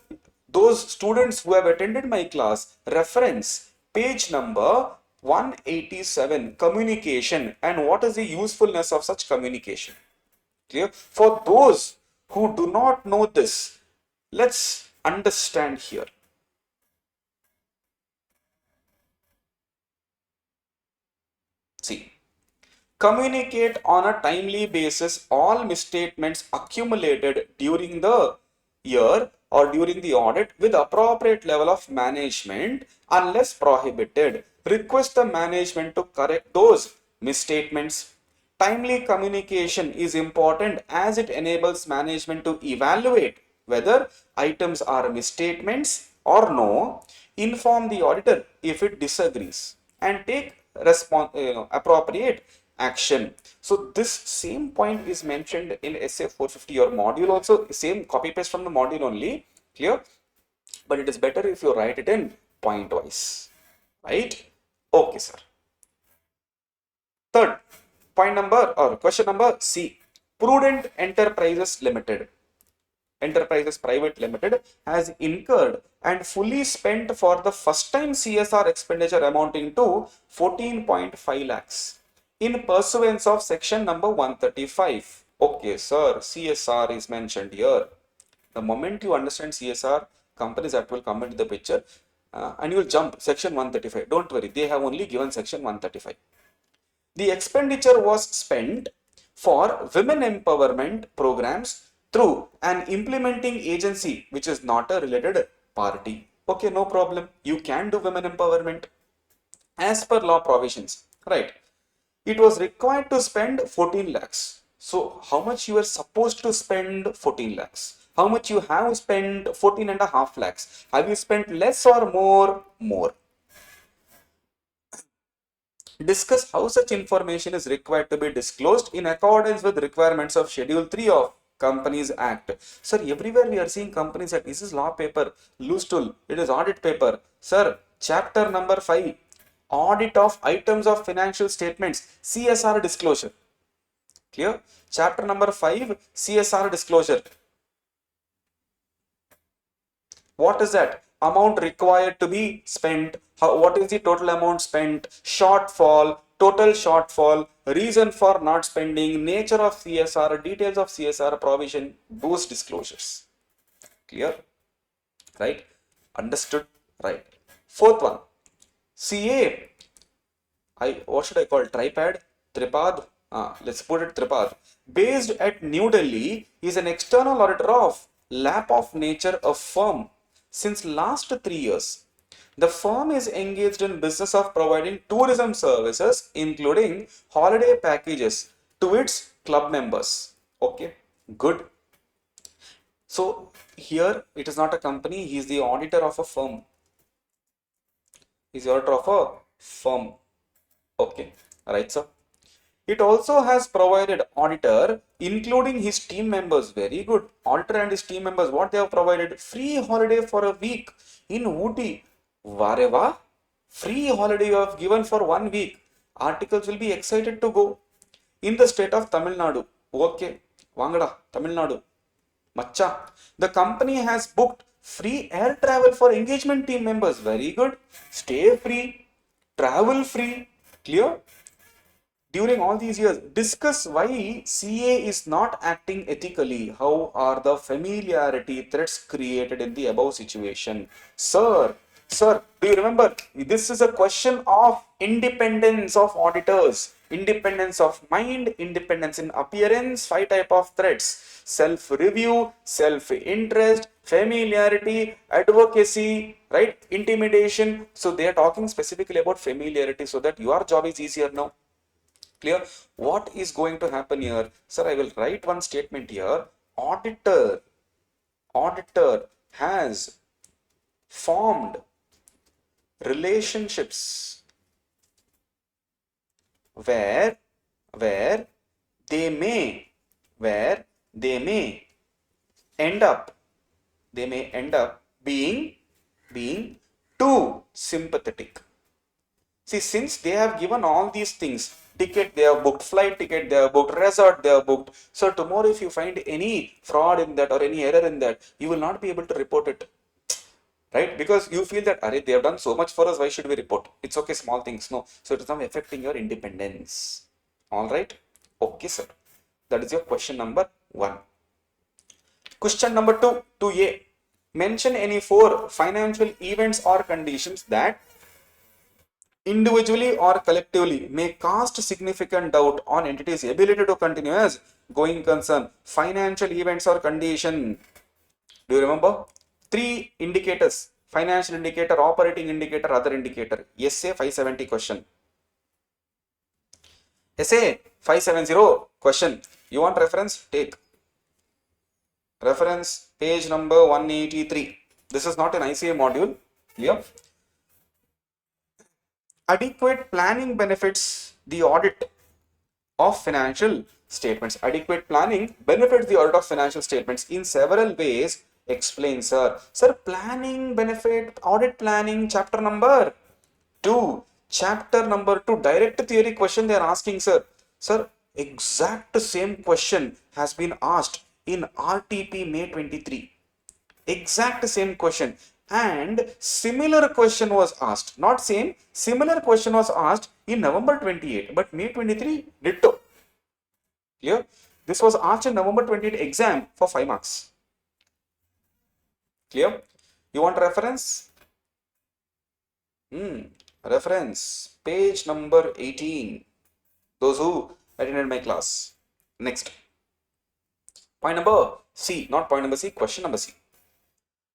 those students who have attended my class, reference page number 187, communication, and what is the usefulness of such communication. Clear? For those who do not know this, let's understand here. See, communicate on a timely basis all misstatements accumulated during the year or during the audit with appropriate level of management unless prohibited. Request the management to correct those misstatements. Timely communication is important as it enables management to evaluate whether items are misstatements or no, inform the auditor if it disagrees, and take appropriate action. So this same point is mentioned in SA 450. Your module also same copy paste from the module only. Clear? But it is better if you write it in point wise, right? Okay, sir. Third point number or question number C. Prudent Enterprises Limited, Enterprises Private Limited, has incurred and fully spent for the first time CSR expenditure amounting to 14.5 lakhs in pursuance of section number 135. Okay, sir, CSR is mentioned here. The moment you understand CSR, companies that will come into the picture, and you will jump section 135. Don't worry, they have only given section 135. The expenditure was spent for women empowerment programs through an implementing agency which is not a related party. Okay, no problem. You can do women empowerment as per law provisions, right? It was required to spend 14 lakhs. So how much you are supposed to spend? 14 lakhs. How much you have spent? 14 and a half lakhs. Have you spent less or more? More. Discuss how such information is required to be disclosed in accordance with requirements of Schedule 3 of Companies Act. Sir, everywhere we are seeing Companies Act. This is law paper, loose tool. It is audit paper. Sir, chapter number 5, audit of items of financial statements, CSR disclosure. Clear? Chapter number 5, CSR disclosure. What is that? Amount required to be spent. What is the total amount spent? Shortfall, total shortfall, reason for not spending, nature of CSR, details of CSR provision, those disclosures. Clear? Right? Understood? Right. Fourth one. CA. What should I call? Tripad? Tripad? Let's put it Tripad. Based at New Delhi, is an external auditor of lap of nature, a firm. Since last 3 years, the firm is engaged in business of providing tourism services, including holiday packages to its club members. Okay, good. So here it is not a company, he is the auditor of a firm. He is the auditor of a firm. Okay, right, sir. It also has provided auditor, including his team members. Very good. Auditor and his team members, what they have provided? Free holiday for a week in Ooty. Vareva. Free holiday you have given for 1 week. Articles will be excited to go. In the state of Tamil Nadu. Okay. Vangada, Tamil Nadu. Macha. The company has booked free air travel for engagement team members. Very good. Stay free, travel free. Clear? During all these years, discuss why CA is not acting ethically. How are the familiarity threats created in the above situation? Sir, do you remember? This is a question of independence of auditors, independence of mind, independence in appearance, 5 types of threats: self-review, self-interest, familiarity, advocacy, right? Intimidation. So they are talking specifically about familiarity so that your job is easier now. Clear? What is going to happen here? Sir, I will write one statement here. Auditor has formed relationships where they may end up being too sympathetic. See, since they have given all these things, ticket they have booked, flight ticket they have booked, resort they have booked. So tomorrow if you find any fraud in that or any error in that, you will not be able to report it. Right? Because you feel that, they have done so much for us, why should we report? It's okay, small things. No. So it is not affecting your independence. Alright? Okay, sir. That is your question number 1. Question number 2, 2A. Mention any 4 financial events or conditions that individually or collectively may cast significant doubt on entity's ability to continue as going concern. Financial events or condition. Do you remember? 3 indicators: financial indicator, operating indicator, other indicator. SA 570 question. SA 570 question. You want reference? Take. Reference page number 183. This is not an ICA module. Clear? Adequate planning benefits the audit of financial statements. Adequate planning benefits the audit of financial statements in several ways. Explain, sir. Sir, planning benefit, audit planning, chapter number 2. Chapter number 2, direct theory question they are asking, sir. Sir, exact same question has been asked in RTP May 23. Exact same question. And similar question was asked, not same, similar question was asked in November 28, but May 23, ditto. Clear? This was asked in November 28 exam for 5 marks. Clear? You want reference? Reference, page number 18. Those who attended my class. Next. Point number C, not point number C, question number C.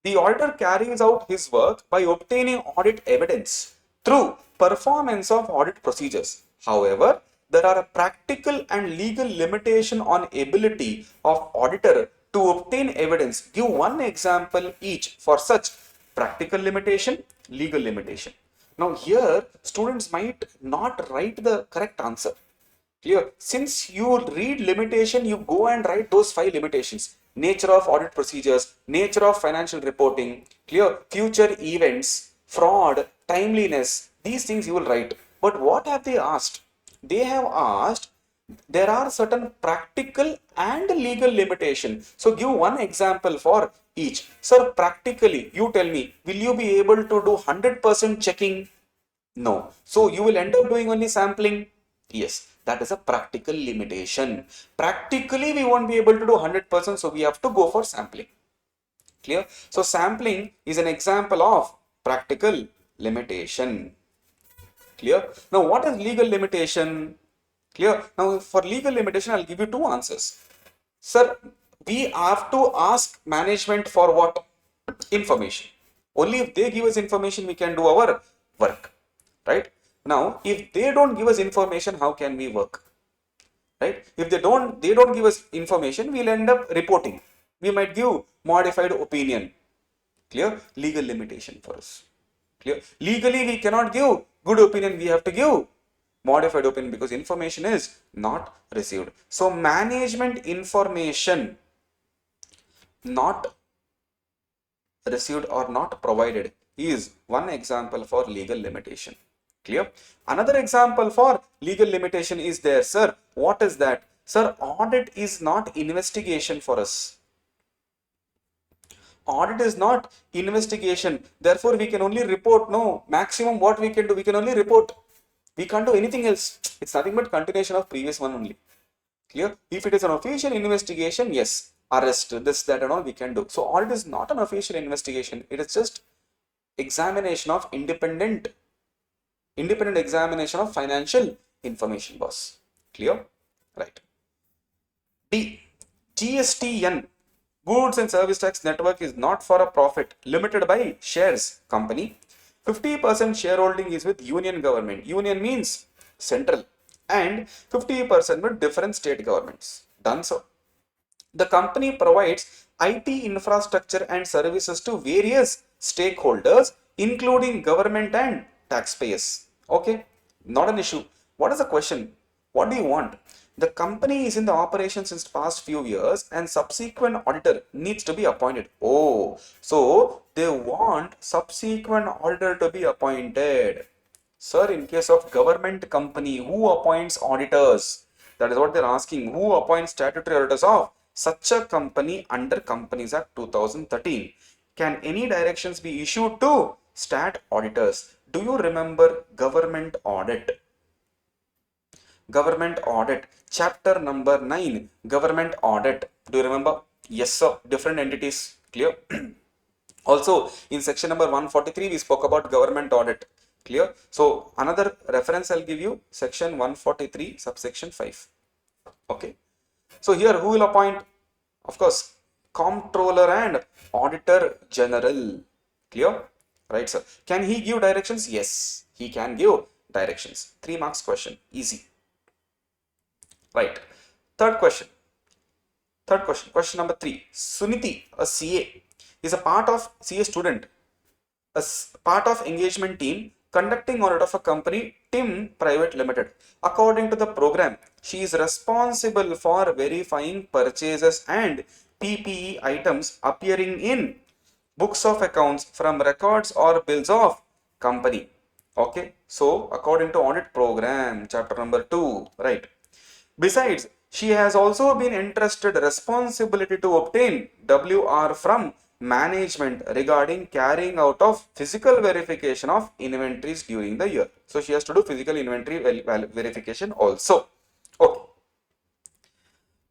The auditor carries out his work by obtaining audit evidence through performance of audit procedures. However, there are a practical and legal limitation on ability of auditor to obtain evidence. Give one example each for such practical limitation, legal limitation. Now here, students might not write the correct answer. Clear? Since you read limitation, you go and write those 5 limitations. Nature of audit procedures, nature of financial reporting, clear, future events, fraud, timeliness, these things you will write. But what have they asked? They have asked, there are certain practical and legal limitation. So give one example for each. Sir, practically, you tell me, will you be able to do 100% checking? No. So you will end up doing only sampling? Yes. That is a practical limitation. Practically, we won't be able to do 100%, so we have to go for sampling. Clear? So, sampling is an example of practical limitation. Clear? Now, what is legal limitation? Clear? Now, for legal limitation, I'll give you 2 answers. Sir, we have to ask management for what? Information. Only if they give us information, we can do our work. Right? Now, if they don't give us information, how can we work? Right? If they don't give us information, we'll end up reporting. We might give modified opinion. Clear? Legal limitation for us. Clear? Legally, we cannot give good opinion. We have to give modified opinion because information is not received. So, management information not received or not provided is one example for legal limitation. Clear? Another example for legal limitation is there, sir. What is that? Sir, audit is not investigation for us. Audit is not investigation. Therefore, we can only report. No, maximum what we can do, we can only report. We can't do anything else. It's nothing but continuation of previous one only. Clear? If it is an official investigation, yes, arrest, this, that and all we can do. So audit is not an official investigation. It is just examination of independent examination of financial information, boss. Clear? Right. D. GSTN. Goods and Service Tax Network is not for a profit, limited by shares company. 50% shareholding is with union government. Union means central. And 50% with different state governments. Done so. The company provides IT infrastructure and services to various stakeholders, including government and taxpayers. Okay, not an issue. What is the question? What do you want? The company is in the operation since past few years and subsequent auditor needs to be appointed. Oh, so they want subsequent auditor to be appointed. Sir, in case of government company, who appoints auditors? That is what they're asking. Who appoints statutory auditors of such a company under Companies Act 2013? Can any directions be issued to stat auditors? Do you remember government audit? Government audit, chapter number 9, government audit. Do you remember? Yes, sir. Different entities. Clear? Also, in section number 143, we spoke about government audit. Clear? So, another reference I'll give you, section 143, subsection 5. Okay. So, here who will appoint? Of course, comptroller and auditor general. Clear? Right, sir. Can he give directions? Yes, he can give directions. 3 marks question. Easy. Right. Third question. Question number 3. Suniti, a CA, is a part of CA student, a part of engagement team conducting audit of a company, TIM Private Limited. According to the program, she is responsible for verifying purchases and PPE items appearing in books of accounts from records or bills of company. Okay. So, according to audit program, chapter number 2, right. Besides, she has also been entrusted responsibility to obtain WR from management regarding carrying out of physical verification of inventories during the year. So, she has to do physical inventory verification also. Okay.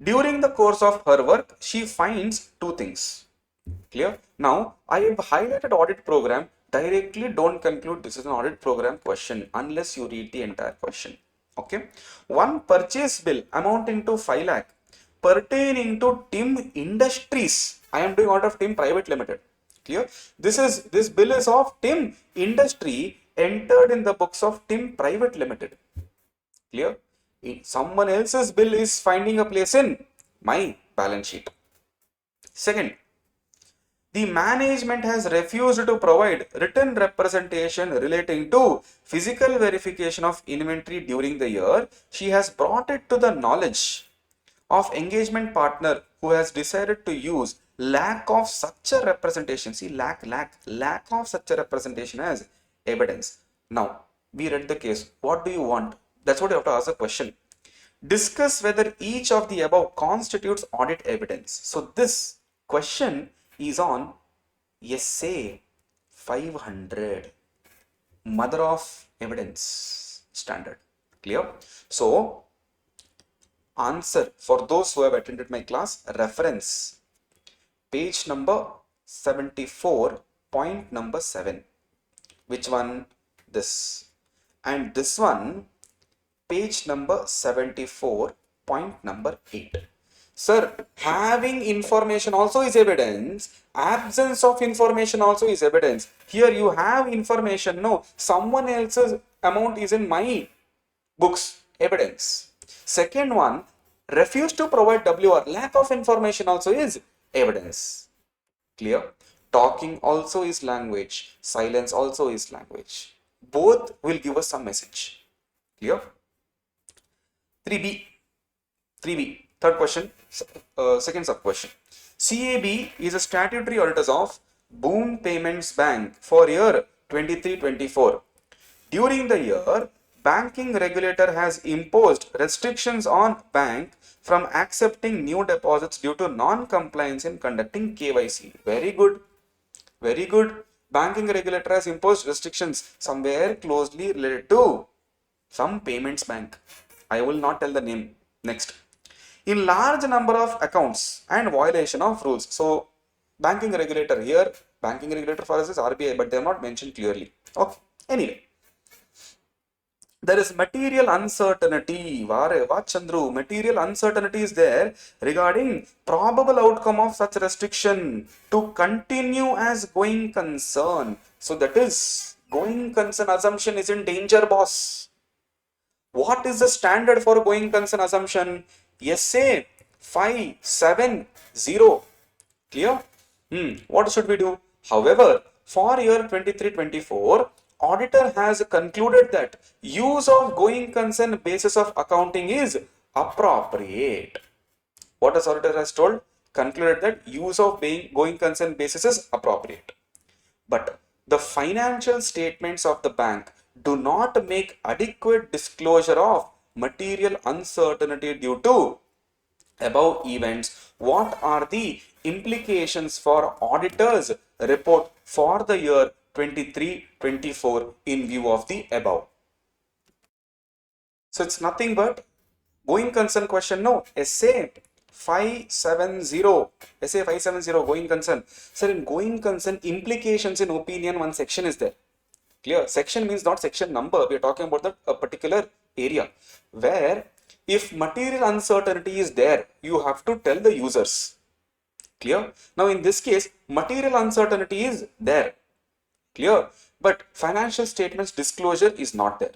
During the course of her work, she finds 2 things. Clear? Now, I have highlighted audit program. Directly don't conclude this is an audit program question unless you read the entire question. Okay. One purchase bill amounting to 5 lakh pertaining to TIM Industries. I am doing out of TIM Private Limited. Clear? This bill is of TIM Industry entered in the books of TIM Private Limited. Clear? Someone else's bill is finding a place in my balance sheet. Second, the management has refused to provide written representation relating to physical verification of inventory during the year. She has brought it to the knowledge of engagement partner who has decided to use lack of such a representation. See, lack of such a representation as evidence. Now, we read the case. What do you want? That's what you have to ask a question. Discuss whether each of the above constitutes audit evidence. So, this question is on essay 500, mother of evidence standard. Clear? So, answer for those who have attended my class, reference page number 74, point number 7. Which one? This. And this one, page number 74, point number 8. Sir, having information also is evidence. Absence of information also is evidence. Here you have information. No, someone else's amount is in my books. Evidence. Second one, refuse to provide WR. Lack of information also is evidence. Clear? Talking also is language. Silence also is language. Both will give us some message. Clear? 3B. Third question, second sub question. CAB is a statutory auditor of Boon Payments Bank for year 23-24. During the year, banking regulator has imposed restrictions on bank from accepting new deposits due to non-compliance in conducting KYC. Very good. Very good. Banking regulator has imposed restrictions somewhere closely related to some payments bank. I will not tell the name. Next. In large number of accounts and violation of rules. So, banking regulator here, banking regulator for us is RBI, but they are not mentioned clearly. Okay. Anyway. There is material uncertainty. What Chandru? Material uncertainty is there regarding probable outcome of such restriction to continue as going concern. So that is going concern assumption is in danger, boss. What is the standard for going concern assumption? SA 570. Clear? What should we do? However, for year 23-24, auditor has concluded that use of going concern basis of accounting is appropriate. What does auditor has told? Concluded that use of going concern basis is appropriate. But the financial statements of the bank do not make adequate disclosure of material uncertainty due to above events. What are the implications for auditors report for the year 23-24 in view of the above? So it's nothing but going concern question. No, SA 570 going concern. Sir, in going concern implications in opinion, one section is there. Clear? Section means not section number. We are talking about a particular area where if material uncertainty is there, you have to tell the users. Clear? Now in this case, material uncertainty is there. Clear? But financial statements disclosure is not there.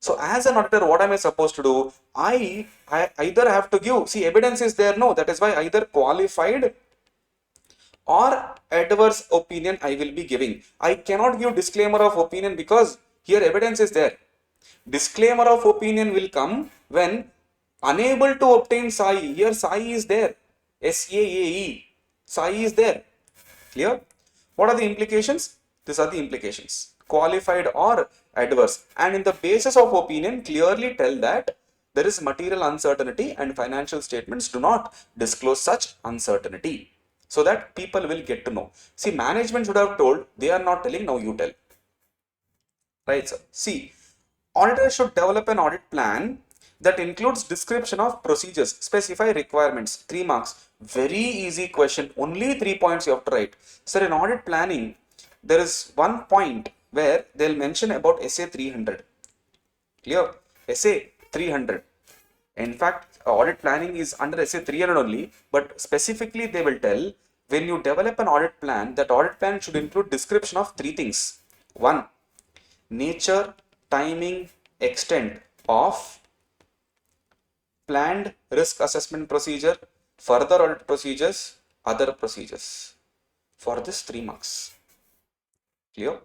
So as an auditor, what am I supposed to do? I either have to give, see, evidence is there, no, that is why either qualified or adverse opinion I will be giving. I cannot give disclaimer of opinion because here evidence is there. Disclaimer of opinion will come when unable to obtain SAE. Here SAE is there. SAAE. SAE is there. Clear? What are the implications? These are the implications. Qualified or adverse. And in the basis of opinion, clearly tell that there is material uncertainty and financial statements do not disclose such uncertainty. So that people will get to know. See, management should have told, they are not telling, now you tell. Right, sir. See, auditor should develop an audit plan that includes description of procedures, specify requirements, 3 marks. Very easy question, only 3 points you have to write. Sir, in audit planning, there is one point where they'll mention about SA 300. Clear? SA 300. In fact, audit planning is under SA 300 only, but specifically they will tell when you develop an audit plan, that audit plan should include description of 3 things. 1. Nature, timing, extent of planned risk assessment procedure, further audit procedures, other procedures. For this 3 marks. Clear?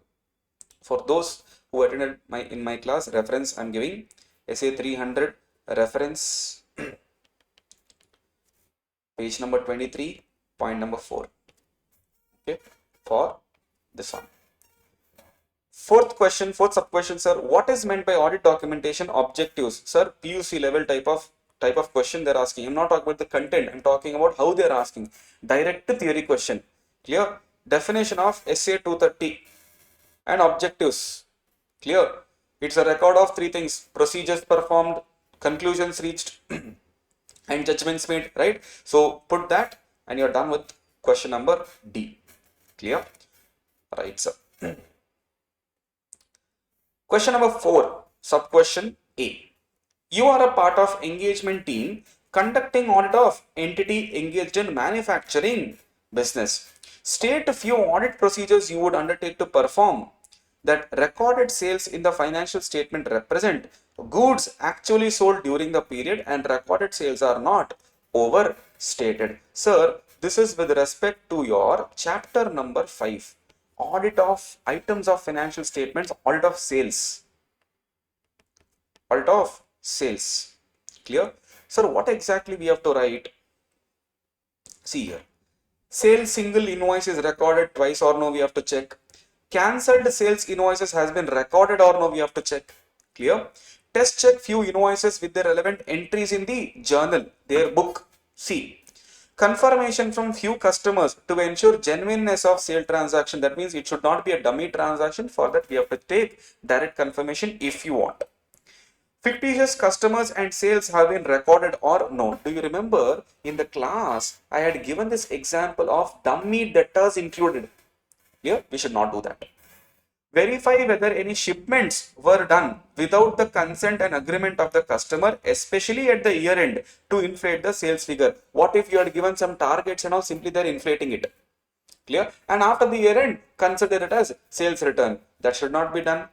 For those who attended in my class, reference I am giving SA 300 reference page number 23, point number 4. Okay, for this one. Fourth sub question, sir. What is meant by audit documentation objectives? Sir, PUC level type of question they're asking. I'm not talking about the content. I'm talking about how they're asking. Direct theory question. Clear? Definition of SA 230 and objectives. Clear? It's a record of 3 things: procedures performed, conclusions reached, and judgments made. Right? So put that, and you're done with question number D. Clear? Right, sir. Question number 4, sub question A. You are a part of engagement team conducting audit of entity engaged in manufacturing business. State a few audit procedures you would undertake to perform that recorded sales in the financial statement represent goods actually sold during the period and recorded sales are not overstated. Sir, this is with respect to your chapter number 5. Audit of items of financial statements, audit of sales. Audit of sales. Clear? Sir, what exactly we have to write? See here. Sales single invoice is recorded twice or no, we have to check. Cancelled sales invoices has been recorded or no, we have to check. Clear? Test check few invoices with the relevant entries in the journal, their book. C. Confirmation from few customers to ensure genuineness of sale transaction. That means it should not be a dummy transaction. For that, we have to take direct confirmation if you want. Fictitious customers and sales have been recorded or no. Do you remember in the class I had given this example of dummy debtors included? Here we should not do that. Verify whether any shipments were done without the consent and agreement of the customer, especially at the year end, to inflate the sales figure. What if you had given some targets and now simply they're inflating it? Clear? And after the year end, consider it as sales return. That should not be done.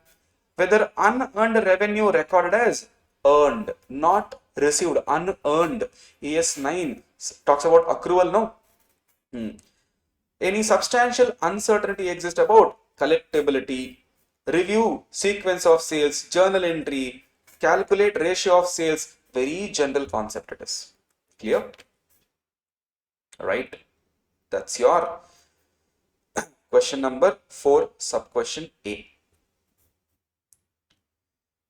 Whether unearned revenue recorded as earned, not received, unearned. ES9 talks about accrual, no? Any substantial uncertainty exists about collectability, review sequence of sales, journal entry, calculate ratio of sales. Very general concept it is. Clear? Right? That's your question number 4, sub question A.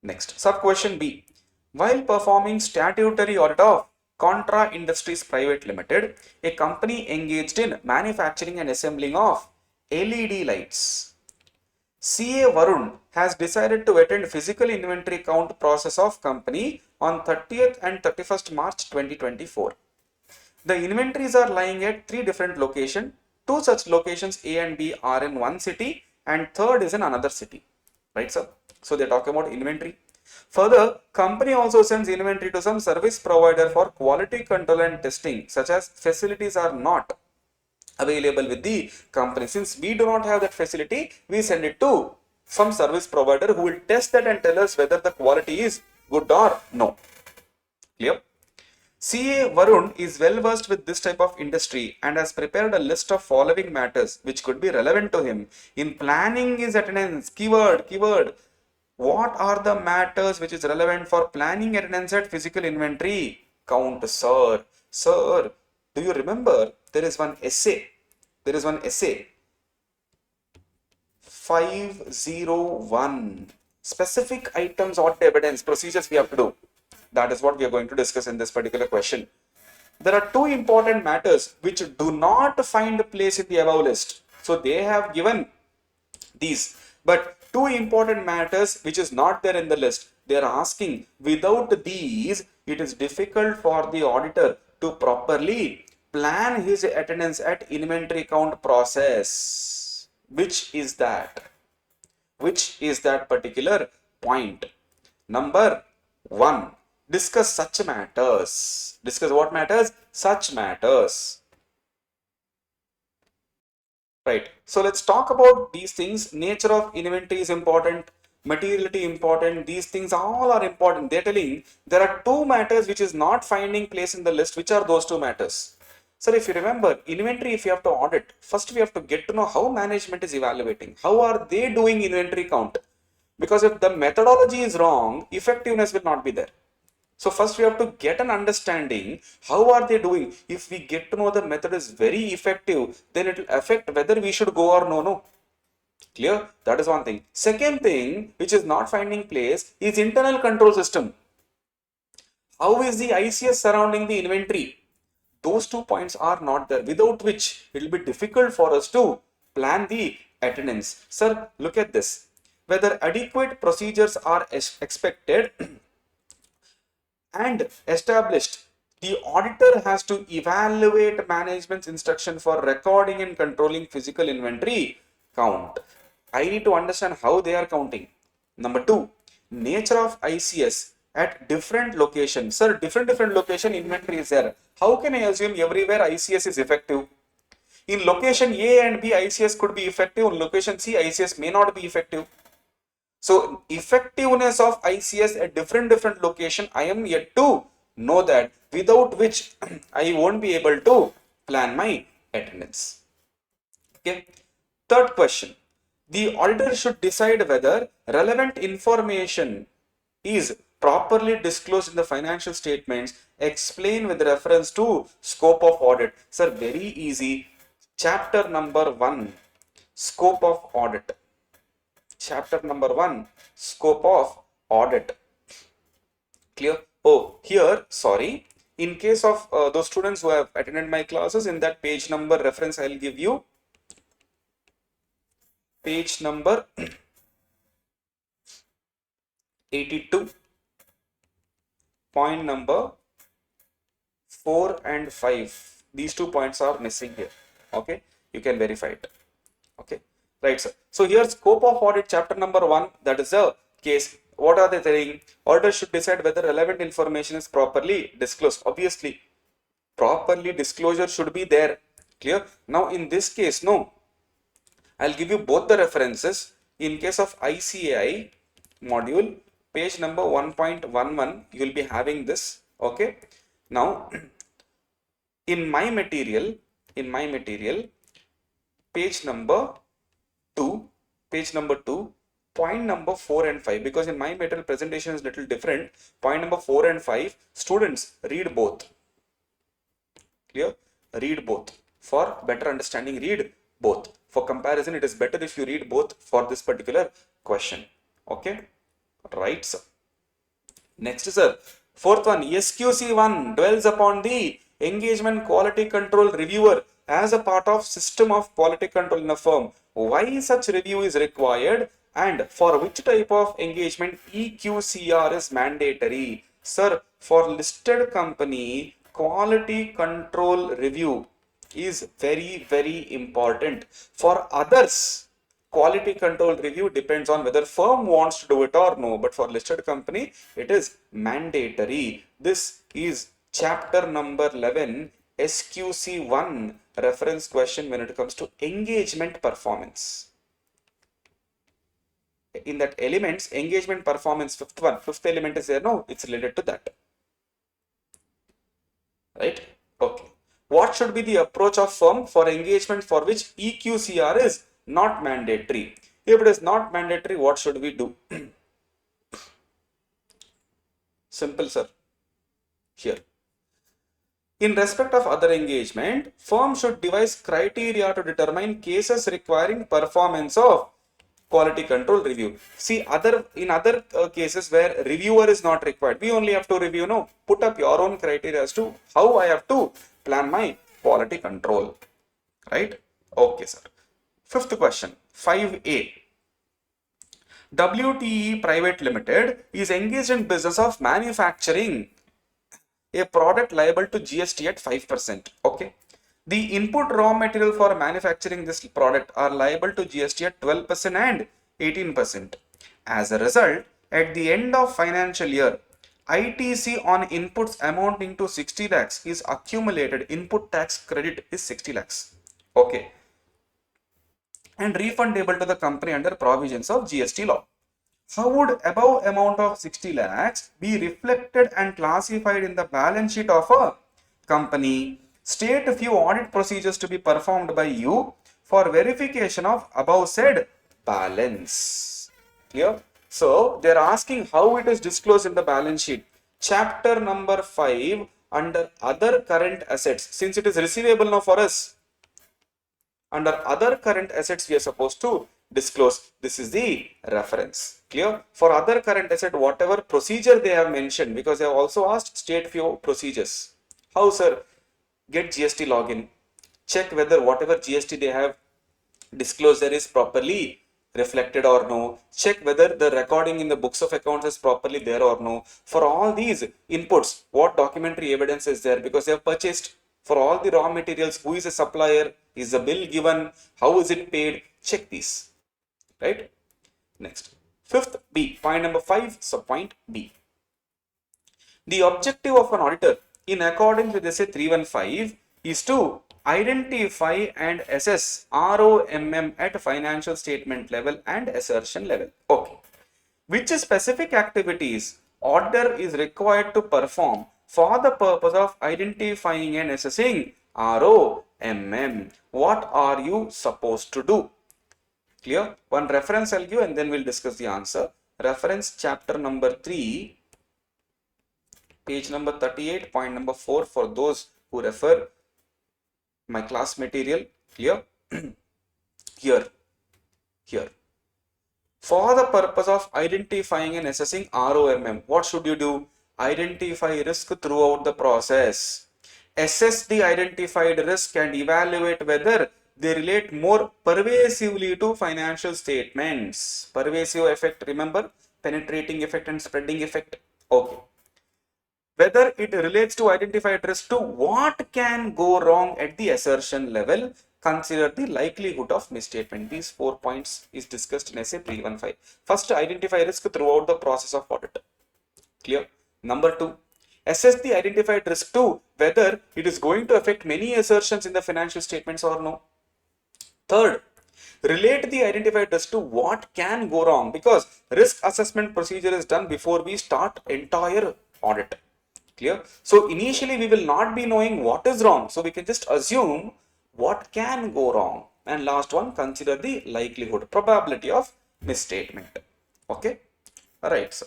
Next, sub question B. While performing statutory audit of Contra Industries Private Limited, a company engaged in manufacturing and assembling of LED lights, CA Varun has decided to attend physical inventory count process of company on 30th and 31st March 2024. The inventories are lying at 3 different locations. 2 such locations A and B are in one city and third is in another city. Right, sir? So they talk about inventory. Further, company also sends inventory to some service provider for quality control and testing, such as facilities are not available with the company. Since we do not have that facility, we send it to some service provider who will test that and tell us whether the quality is good or no. Clear? CA Varun is well versed with this type of industry and has prepared a list of following matters which could be relevant to him in planning his attendance. Keyword. What are the matters which is relevant for planning attendance at physical inventory count, sir? Sir, do you remember there is one essay? 501. Specific items, audit evidence, procedures we have to do. That is what we are going to discuss in this particular question. There are 2 important matters which do not find place in the above list. So they have given these, but 2 important matters which is not there in the list. They are asking, without these, it is difficult for the auditor to properly plan his attendance at inventory count process. Which is that? Which is that particular point? Number 1. Discuss such matters. Discuss what matters? Such matters. Right. So let's talk about these things. Nature of inventory is important. Materiality important. These things all are important. They're telling there are 2 matters which is not finding place in the list. Which are those 2 matters? So if you remember, inventory, if you have to audit, first we have to get to know how management is evaluating. How are they doing inventory count? Because if the methodology is wrong, effectiveness will not be there. So first we have to get an understanding, how are they doing? If we get to know the method is very effective, then it will affect whether we should go or no. Clear? That is one thing. Second thing, which is not finding place, is internal control system. How is the ICS surrounding the inventory? Those 2 points are not there, without which it will be difficult for us to plan the attendance. Sir, look at this. Whether adequate procedures are expected and established, the auditor has to evaluate management's instruction for recording and controlling physical inventory count. I need to understand how they are counting. Number 2, nature of ICS at different locations. Sir, different location inventory is there. How can I assume everywhere ICS is effective? In location A and B, ICS could be effective. In location C, ICS may not be effective. So effectiveness of ICS at different location, I am yet to know that, without which I won't be able to plan my attendance. Okay. Third question. The auditor should decide whether relevant information is properly disclosed in the financial statements. Explain with reference to scope of audit. Sir, very easy. Chapter number 1, scope of audit. Chapter number 1, scope of audit. Clear? Oh, here, sorry. In case of those students who have attended my classes, in that page number reference, I'll give you page number 82, point number 4 and 5. These 2 points are missing here. Okay, you can verify it. Okay, right, sir. So here, scope of audit, chapter number 1, that is a case. What are they saying? Auditor should decide whether relevant information is properly disclosed. Obviously, properly disclosure should be there. Clear? Now, in this case, no. I'll give you both the references. In case of ICAI module, page number 1.11, you will be having this. Okay. Now, in my material, page number 2, point number 4 and 5, because in my material presentation is little different. Point number 4 and 5, students read both. Clear? Read both. For better understanding, read both. For comparison, it is better if you read both for this particular question. Okay? Right, sir. Next, sir. Fourth one, SQC1 dwells upon the engagement quality control reviewer as a part of system of quality control in a firm. Why such review is required and for which type of engagement EQCR is mandatory? Sir, for listed company, quality control review is very, very important. For others, quality control review depends on whether firm wants to do it or no, but for listed company, it is mandatory. This is chapter number 11, SQC1 reference question when it comes to engagement performance. In that elements, engagement performance, fifth element is there, no, it's related to that. Right? Okay. What should be the approach of firm for engagement for which EQCR is not mandatory? If it is not mandatory, what should we do? Simple, sir. Here. In respect of other engagement, firm should devise criteria to determine cases requiring performance of quality control review. See, in other cases where reviewer is not required, we only have to review, no, put up your own criteria as to how I have to plan my quality control. Right? Okay, sir. Fifth question, 5A. WTE Private Limited is engaged in business of manufacturing a product liable to GST at 5%. Okay. The input raw material for manufacturing this product are liable to GST at 12% and 18%. As a result, at the end of financial year, ITC on inputs amounting to 60 lakhs is accumulated. Input tax credit is 60 lakhs. Okay. And refundable to the company under provisions of GST law. How would above amount of 60 lakhs be reflected and classified in the balance sheet of a company? State a few audit procedures to be performed by you for verification of above said balance. Clear? So, they are asking how it is disclosed in the balance sheet. Chapter number 5 under other current assets. Since it is receivable now for us, under other current assets we are supposed to disclose. This is the reference. Clear? For other current asset, whatever procedure they have mentioned, because they have also asked state few procedures. How, sir? Get GST login. Check whether whatever GST they have disclosed there is properly reflected or no. Check whether the recording in the books of accounts is properly there or no. For all these inputs, what documentary evidence is there? Because they have purchased for all the raw materials, who is a supplier, is the bill given, how is it paid? Check these. Right? Next. Fifth B, point number 5, so point B. The objective of an auditor in accordance with SA 315 is to identify and assess ROMM at financial statement level and assertion level. Okay. Which specific activities auditor is required to perform for the purpose of identifying and assessing ROMM? What are you supposed to do? Clear? One reference I'll give and then we'll discuss the answer. Reference chapter number 3, page number 38, point number 4 for those who refer my class material. Clear? Here. For the purpose of identifying and assessing ROMM, what should you do? Identify risk throughout the process. Assess the identified risk and evaluate whether they relate more pervasively to financial statements. Pervasive effect, remember? Penetrating effect and spreading effect. Okay. Whether it relates to identified risk to what can go wrong at the assertion level, consider the likelihood of misstatement. These 4 points is discussed in essay 315. First, identify risk throughout the process of audit. Clear? Number 2, assess the identified risk to whether it is going to affect many assertions in the financial statements or no. Third, relate the identified risk to what can go wrong, because risk assessment procedure is done before we start entire audit. Clear? So initially we will not be knowing what is wrong. So we can just assume what can go wrong. And last one, consider the likelihood, probability of misstatement. Okay. Alright. So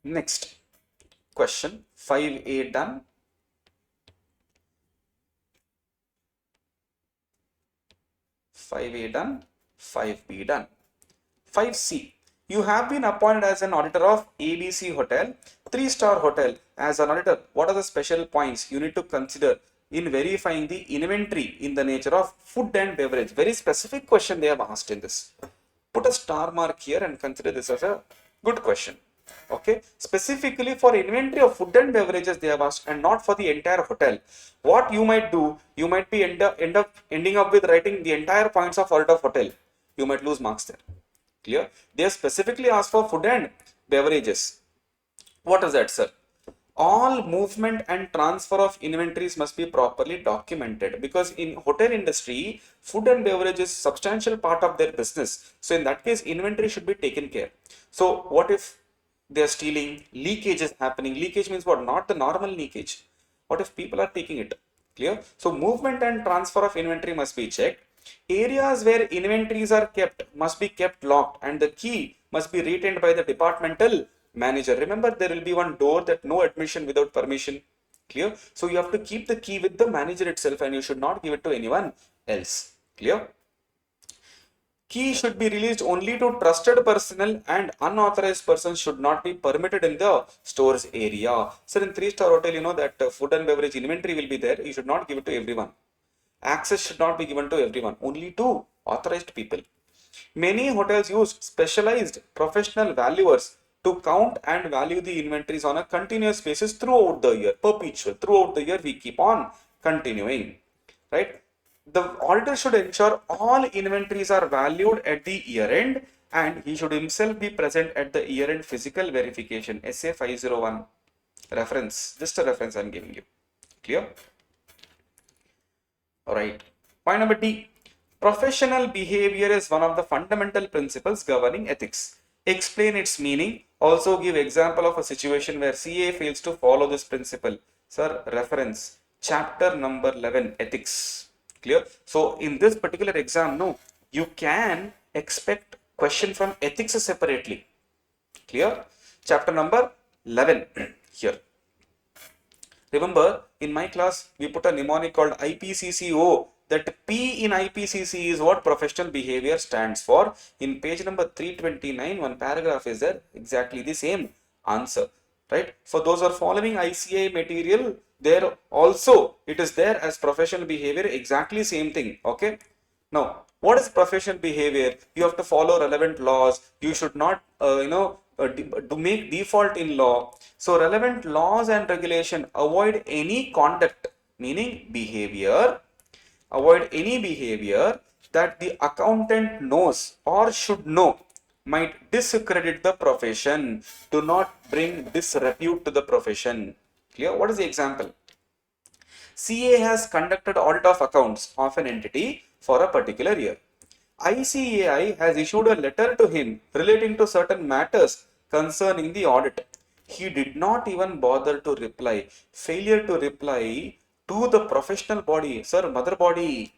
next question, 5A done. 5A done. 5B done. 5C. You have been appointed as an auditor of ABC Hotel, 3-star hotel. As an auditor, what are the special points you need to consider in verifying the inventory in the nature of food and beverage? Very specific question they have asked in this. Put a star mark here and consider this as a good question. Okay, specifically for inventory of food and beverages they have asked, and not for the entire hotel. What you might do, you might be ending up with writing the entire points of audit of hotel. You might lose marks there. Clear? They have specifically asked for food and beverages. What is that, sir? All movement and transfer of inventories must be properly documented, because in hotel industry, food and beverage is substantial part of their business. So in that case, inventory should be taken care. So what if they are stealing? Leakage is happening. Leakage means what? Not the normal leakage. What if people are taking it? Clear? So movement and transfer of inventory must be checked. Areas where inventories are kept must be kept locked, and the key must be retained by the departmental manager. Remember, there will be one door that no admission without permission. Clear? So you have to keep the key with the manager itself, and you should not give it to anyone else. Clear? Key should be released only to trusted personnel, and unauthorized persons should not be permitted in the stores area. So in 3-star hotel, you know that food and beverage inventory will be there. You should not give it to everyone. Access should not be given to everyone, only to authorized people. Many hotels use specialized professional valuers to count and value the inventories on a continuous basis throughout the year, perpetual. Throughout the year, we keep on continuing, right? The auditor should ensure all inventories are valued at the year end, and he should himself be present at the year end physical verification. SA 501 reference, just a reference I am giving you. Clear? Alright. Point number D. Professional behavior is one of the fundamental principles governing ethics. Explain its meaning. Also give example of a situation where CA fails to follow this principle. Sir, reference chapter number 11, ethics. Clear? So in this particular exam, no, you can expect question from ethics separately. Clear? Chapter number 11 here. Remember, in my class, we put a mnemonic called IPCCO. That P in IPCC is what professional behavior stands for. In page number 329, one paragraph is there, exactly the same answer, right? For those who are following ICA material, there also it is there as professional behavior, exactly same thing, okay? Now, what is professional behavior? You have to follow relevant laws. You should not, to make default in law. So, relevant laws and regulation, avoid any conduct, meaning behavior. Avoid any behavior that the accountant knows or should know might discredit the profession. Do not bring disrepute to the profession. Clear? What is the example? CA has conducted audit of accounts of an entity for a particular year. ICAI has issued a letter to him relating to certain matters concerning the audit. He did not even bother to reply. Failure to reply to the professional body, sir, mother body,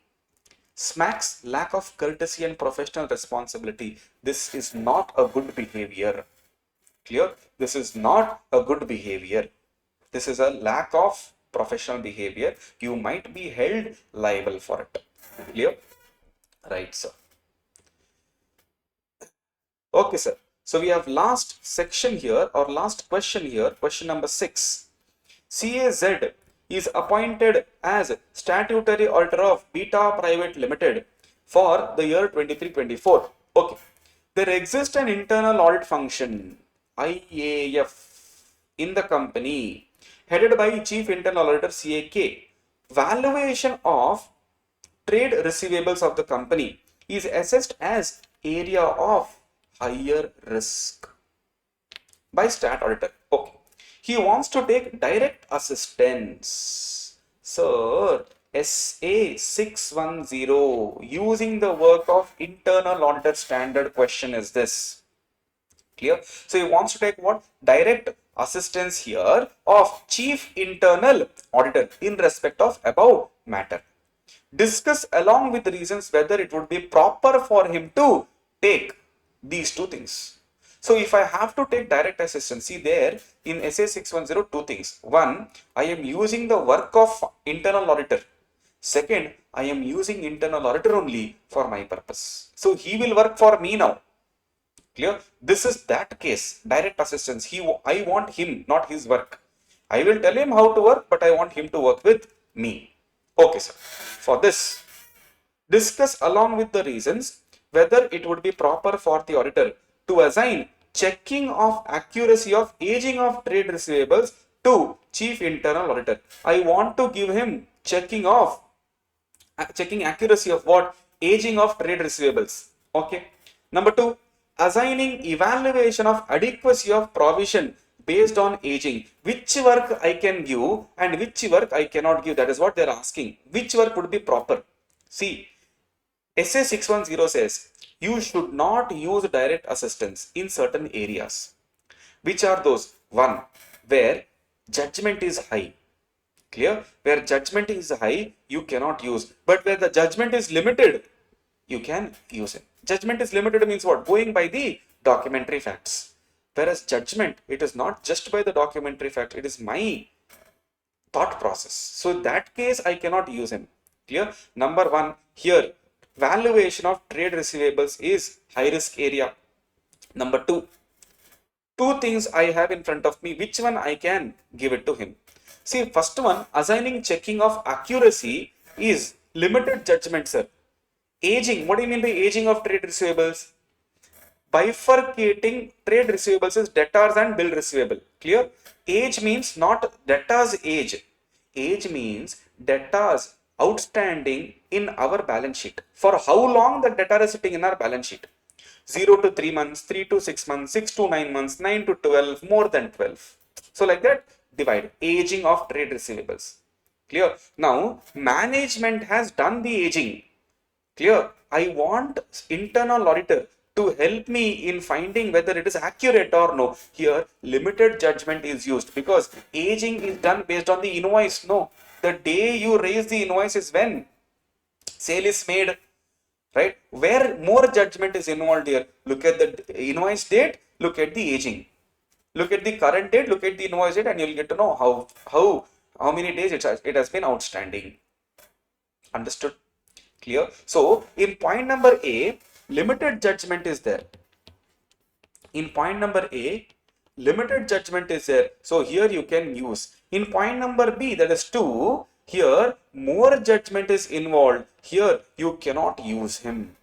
smacks lack of courtesy and professional responsibility. This is not a good behavior. Clear? This is not a good behavior. This is a lack of professional behavior. You might be held liable for it. Clear? Right, sir. Okay, sir. So we have last section here or last question here, question number 6. CAZ is appointed as statutory auditor of Beta Private Limited for the year 23-24. Okay. There exists an internal audit function, IAF, in the company, headed by Chief Internal Auditor CAK. Valuation of trade receivables of the company is assessed as area of higher risk by stat auditor. Okay. He wants to take direct assistance. Sir, SA 610 using the work of internal auditor standard question is this. Clear? So he wants to take what? Direct assistance here of chief internal auditor in respect of above matter. Discuss along with the reasons whether it would be proper for him to take these two things. So if I have to take direct assistance, see there in SA 610, two things. One, I am using the work of internal auditor. Second, I am using internal auditor only for my purpose. So he will work for me now. Clear? This is that case, direct assistance. I want him, not his work. I will tell him how to work, but I want him to work with me. Okay, sir. For this, discuss along with the reasons whether it would be proper for the auditor to assign checking of accuracy of aging of trade receivables to Chief Internal Auditor. I want to give him checking accuracy of what? Aging of trade receivables. Okay. Number 2, assigning evaluation of adequacy of provision based on aging. Which work I can give and which work I cannot give. That is what they are asking. Which work would be proper? See, SA 610 says you should not use direct assistance in certain areas. Which are those? 1, where judgment is high. Clear? Where judgment is high, you cannot use. But where the judgment is limited, you can use it. Judgment is limited means what? Going by the documentary facts. Whereas judgment, it is not just by the documentary fact, it is my thought process. So in that case, I cannot use him. Clear? Number 1, here, valuation of trade receivables is high risk area. Number 2, two things I have in front of me, which one I can give it to him. See, first one, assigning checking of accuracy is limited judgment, sir. Aging, what do you mean by aging of trade receivables? Bifurcating trade receivables is debtors and bill receivable. Clear? Age means not debtors age. Age means debtors outstanding in our balance sheet. For how long the debtor is sitting in our balance sheet? 0 to 3 months, 3 to 6 months, 6 to 9 months, 9 to 12, more than 12. So like that, divide. Aging of trade receivables. Clear? Now, management has done the aging. Clear? I want internal auditor to help me in finding whether it is accurate or no. Here, limited judgment is used because aging is done based on the invoice. No, the day you raise the invoice is when sale is made, right? Where more judgment is involved here. Look at the invoice date, look at the aging. Look at the current date, look at the invoice date, and you'll get to know how many days it has been outstanding. Understood? Clear? So, in point number A, limited judgment is there. In point number A, limited judgment is there. So, here you can use. In point number B, that is 2, here more judgment is involved. Here you cannot use him.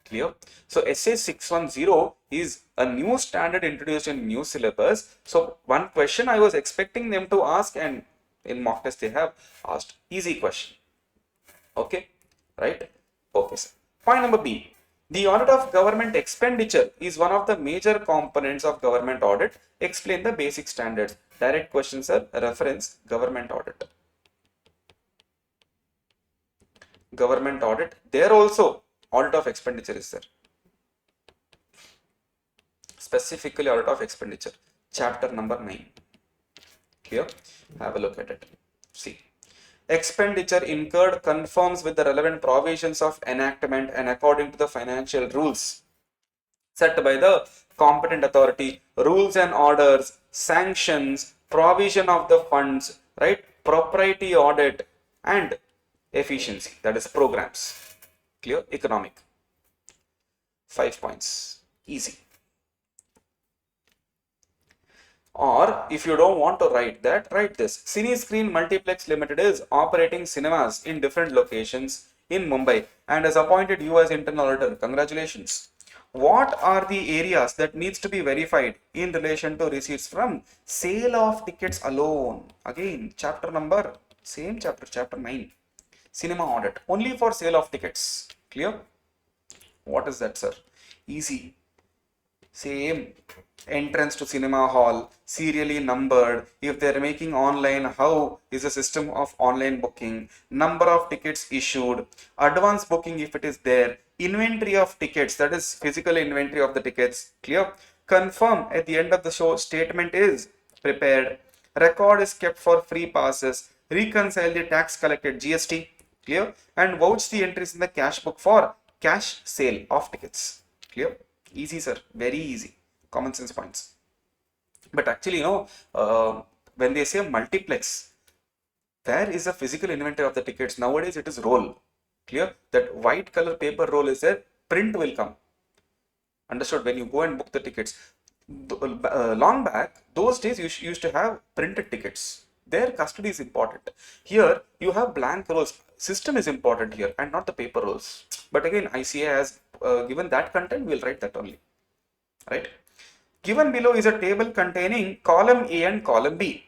Clear? So, SA 610 is a new standard introduced in new syllabus. So, one question I was expecting them to ask, and in mock test they have asked. Easy question. Okay, right? Okay, sir. Point number B. The audit of government expenditure is one of the major components of government audit. Explain the basic standards. Direct questions are reference government audit. Government audit. There also audit of expenditure is there. Specifically audit of expenditure. Chapter number 9. Clear? Have a look at it. See. Expenditure incurred conforms with the relevant provisions of enactment and according to the financial rules set by the competent authority, rules and orders, sanctions, provision of the funds, right? Propriety audit and efficiency, that is programs. Clear? Economic. 5 points. Easy. Or if you don't want to write that, write this. Cine Screen Multiplex Limited is operating cinemas in different locations in Mumbai and has appointed you as internal auditor. Congratulations. What are the areas that needs to be verified in relation to receipts from sale of tickets alone? Again, chapter number, same chapter, chapter 9. Cinema audit, only for sale of tickets. Clear? What is that, sir? Easy. Same. Entrance to cinema hall, serially numbered. If they're making online, how is the system of online booking? Number of tickets issued, advance booking if it is there, inventory of tickets, that is physical inventory of the tickets. Clear? Confirm at the end of the show statement is prepared, record is kept for free passes, reconcile the tax collected GST. Clear? And vouch the entries in the cash book for cash sale of tickets. Clear? Easy, sir. Very easy. Common sense points. But actually, when they say multiplex, there is a physical inventory of the tickets. Nowadays, it is roll. Clear? That white color paper roll is there. Print will come. Understood? When you go and book the tickets. Long back, those days you used to have printed tickets. Their custody is important. Here, you have blank rolls. System is important here and not the paper rolls. But again, ICA has given that content, we'll write that only. Right? Given below is a table containing column A and column B.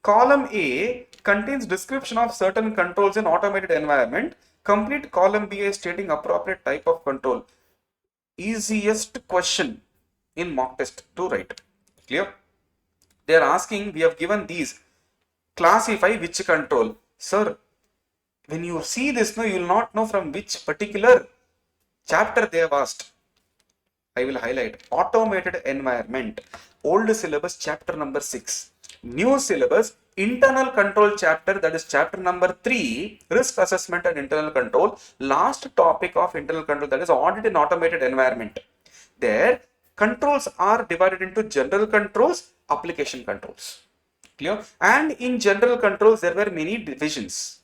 Column A contains description of certain controls in automated environment. Complete column B is stating appropriate type of control. Easiest question in mock test to write. Clear? They are asking, we have given these. Classify which control. Sir, when you see this, no, you will not know from which particular chapter they have asked. I will highlight automated environment, old syllabus chapter number 6, new syllabus internal control chapter, that is chapter number 3, risk assessment and internal control, last topic of internal control, that is audit in automated environment. There controls are divided into general controls, application controls. Clear? And in general controls there were many divisions.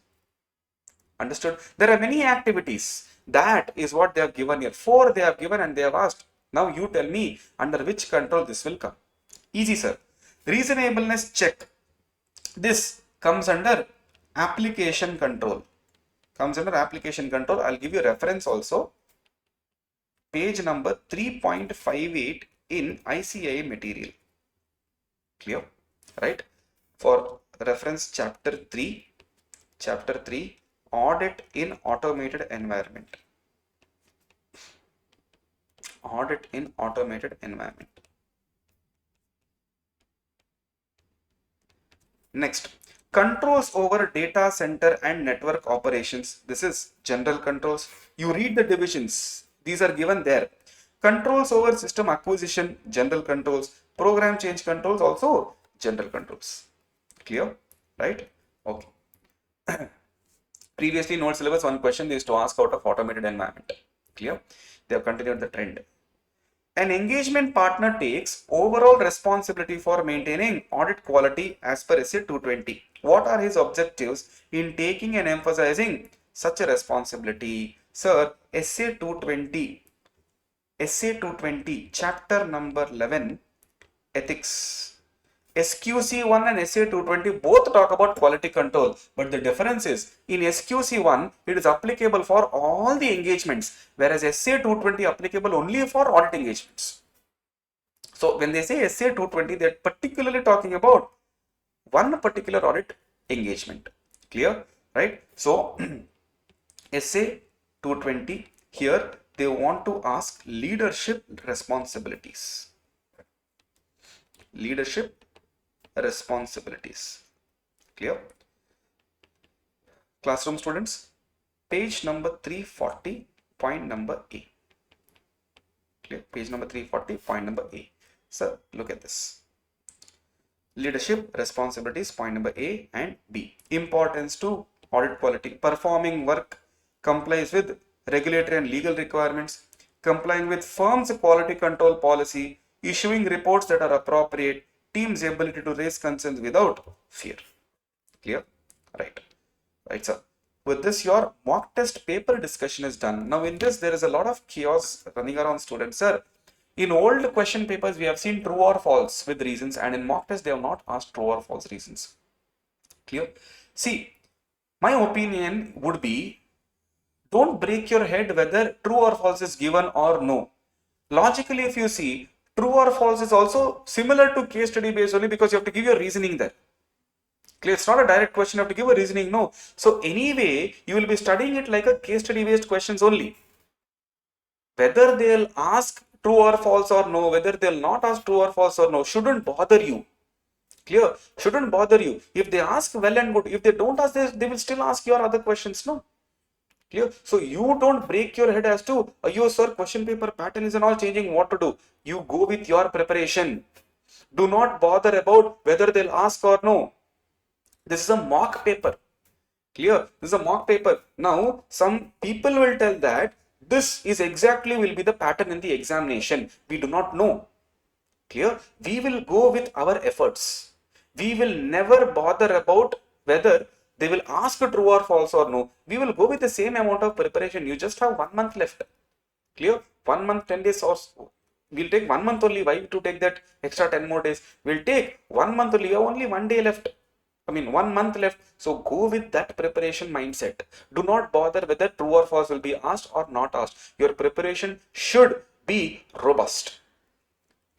Understood? There are many activities. That is what they have given here. 4 they have given and they have asked. Now you tell me under which control this will come. Easy, sir. Reasonableness check. This comes under application control. Comes under application control. I'll give you a reference also. Page number 3.58 in ICAI material. Clear? Right? For reference chapter 3, audit in automated environment. Audit in automated environment. Next, controls over data center and network operations. This is general controls. You read the divisions. These are given there. Controls over system acquisition, general controls. Program change controls, also general controls. Clear? Right? Okay. Previously, note syllabus, one question they used to ask out of automated environment. Clear? They have continued the trend. An engagement partner takes overall responsibility for maintaining audit quality as per SA 220. What are his objectives in taking and emphasizing such a responsibility? Sir, SA 220, chapter number 11, ethics. SQC1 and SA 220 both talk about quality control, but the difference is in SQC1 it is applicable for all the engagements, whereas SA 220 applicable only for audit engagements. So when they say SA 220, they are particularly talking about one particular audit engagement. Clear? Right? So SA 220, here they want to ask leadership responsibilities. Leadership responsibilities. Clear? Classroom students, page number 340, point number A. Clear? Page number 340, point number A. Sir, look at this. Leadership responsibilities, point number A and B. Importance to audit quality. Performing work complies with regulatory and legal requirements. Complying with firm's quality control policy. Issuing reports that are appropriate. Team's ability to raise concerns without fear. Clear? Right. Right, sir. with this, your mock test paper discussion is done. Now in this, there is a lot of chaos running around, students. Sir, in old question papers, we have seen true or false with reasons, and in mock test, they have not asked true or false reasons. Clear? See, my opinion would be, don't break your head whether true or false is given or no. Logically, if you see, true or false is also similar to case study based only, because you have to give your reasoning there. Clear? It's not a direct question, you have to give a reasoning, no. So anyway, you will be studying it like a case study based questions only. Whether they'll ask true or false or no, whether they'll not ask true or false or no, shouldn't bother you. Clear? Shouldn't bother you. If they ask, well and good. If they don't ask, they will still ask your other questions, no. Clear? So you don't break your head as to, yo sir, question paper pattern is and all changing, what to do. You go with your preparation. Do not bother about whether they'll ask or no. This is a mock paper. Clear? This is a mock paper. Now, some people will tell that this is exactly will be the pattern in the examination. We do not know. Clear? We will go with our efforts. We will never bother about whether they will ask true or false or no. We will go with the same amount of preparation. You just have 1 month left. Clear? 1 month, 10 days, or we'll take 1 month only. Why to take that extra 10 more days? We'll take 1 month only. You have only 1 day left. 1 month left. So go with that preparation mindset. Do not bother whether true or false will be asked or not asked. Your preparation should be robust.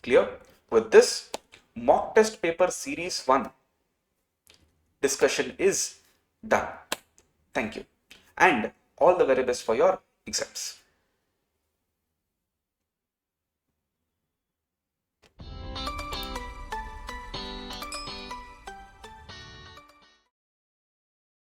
Clear? With this, mock test paper series 1 discussion is done. Thank you. And all the very best for your exams.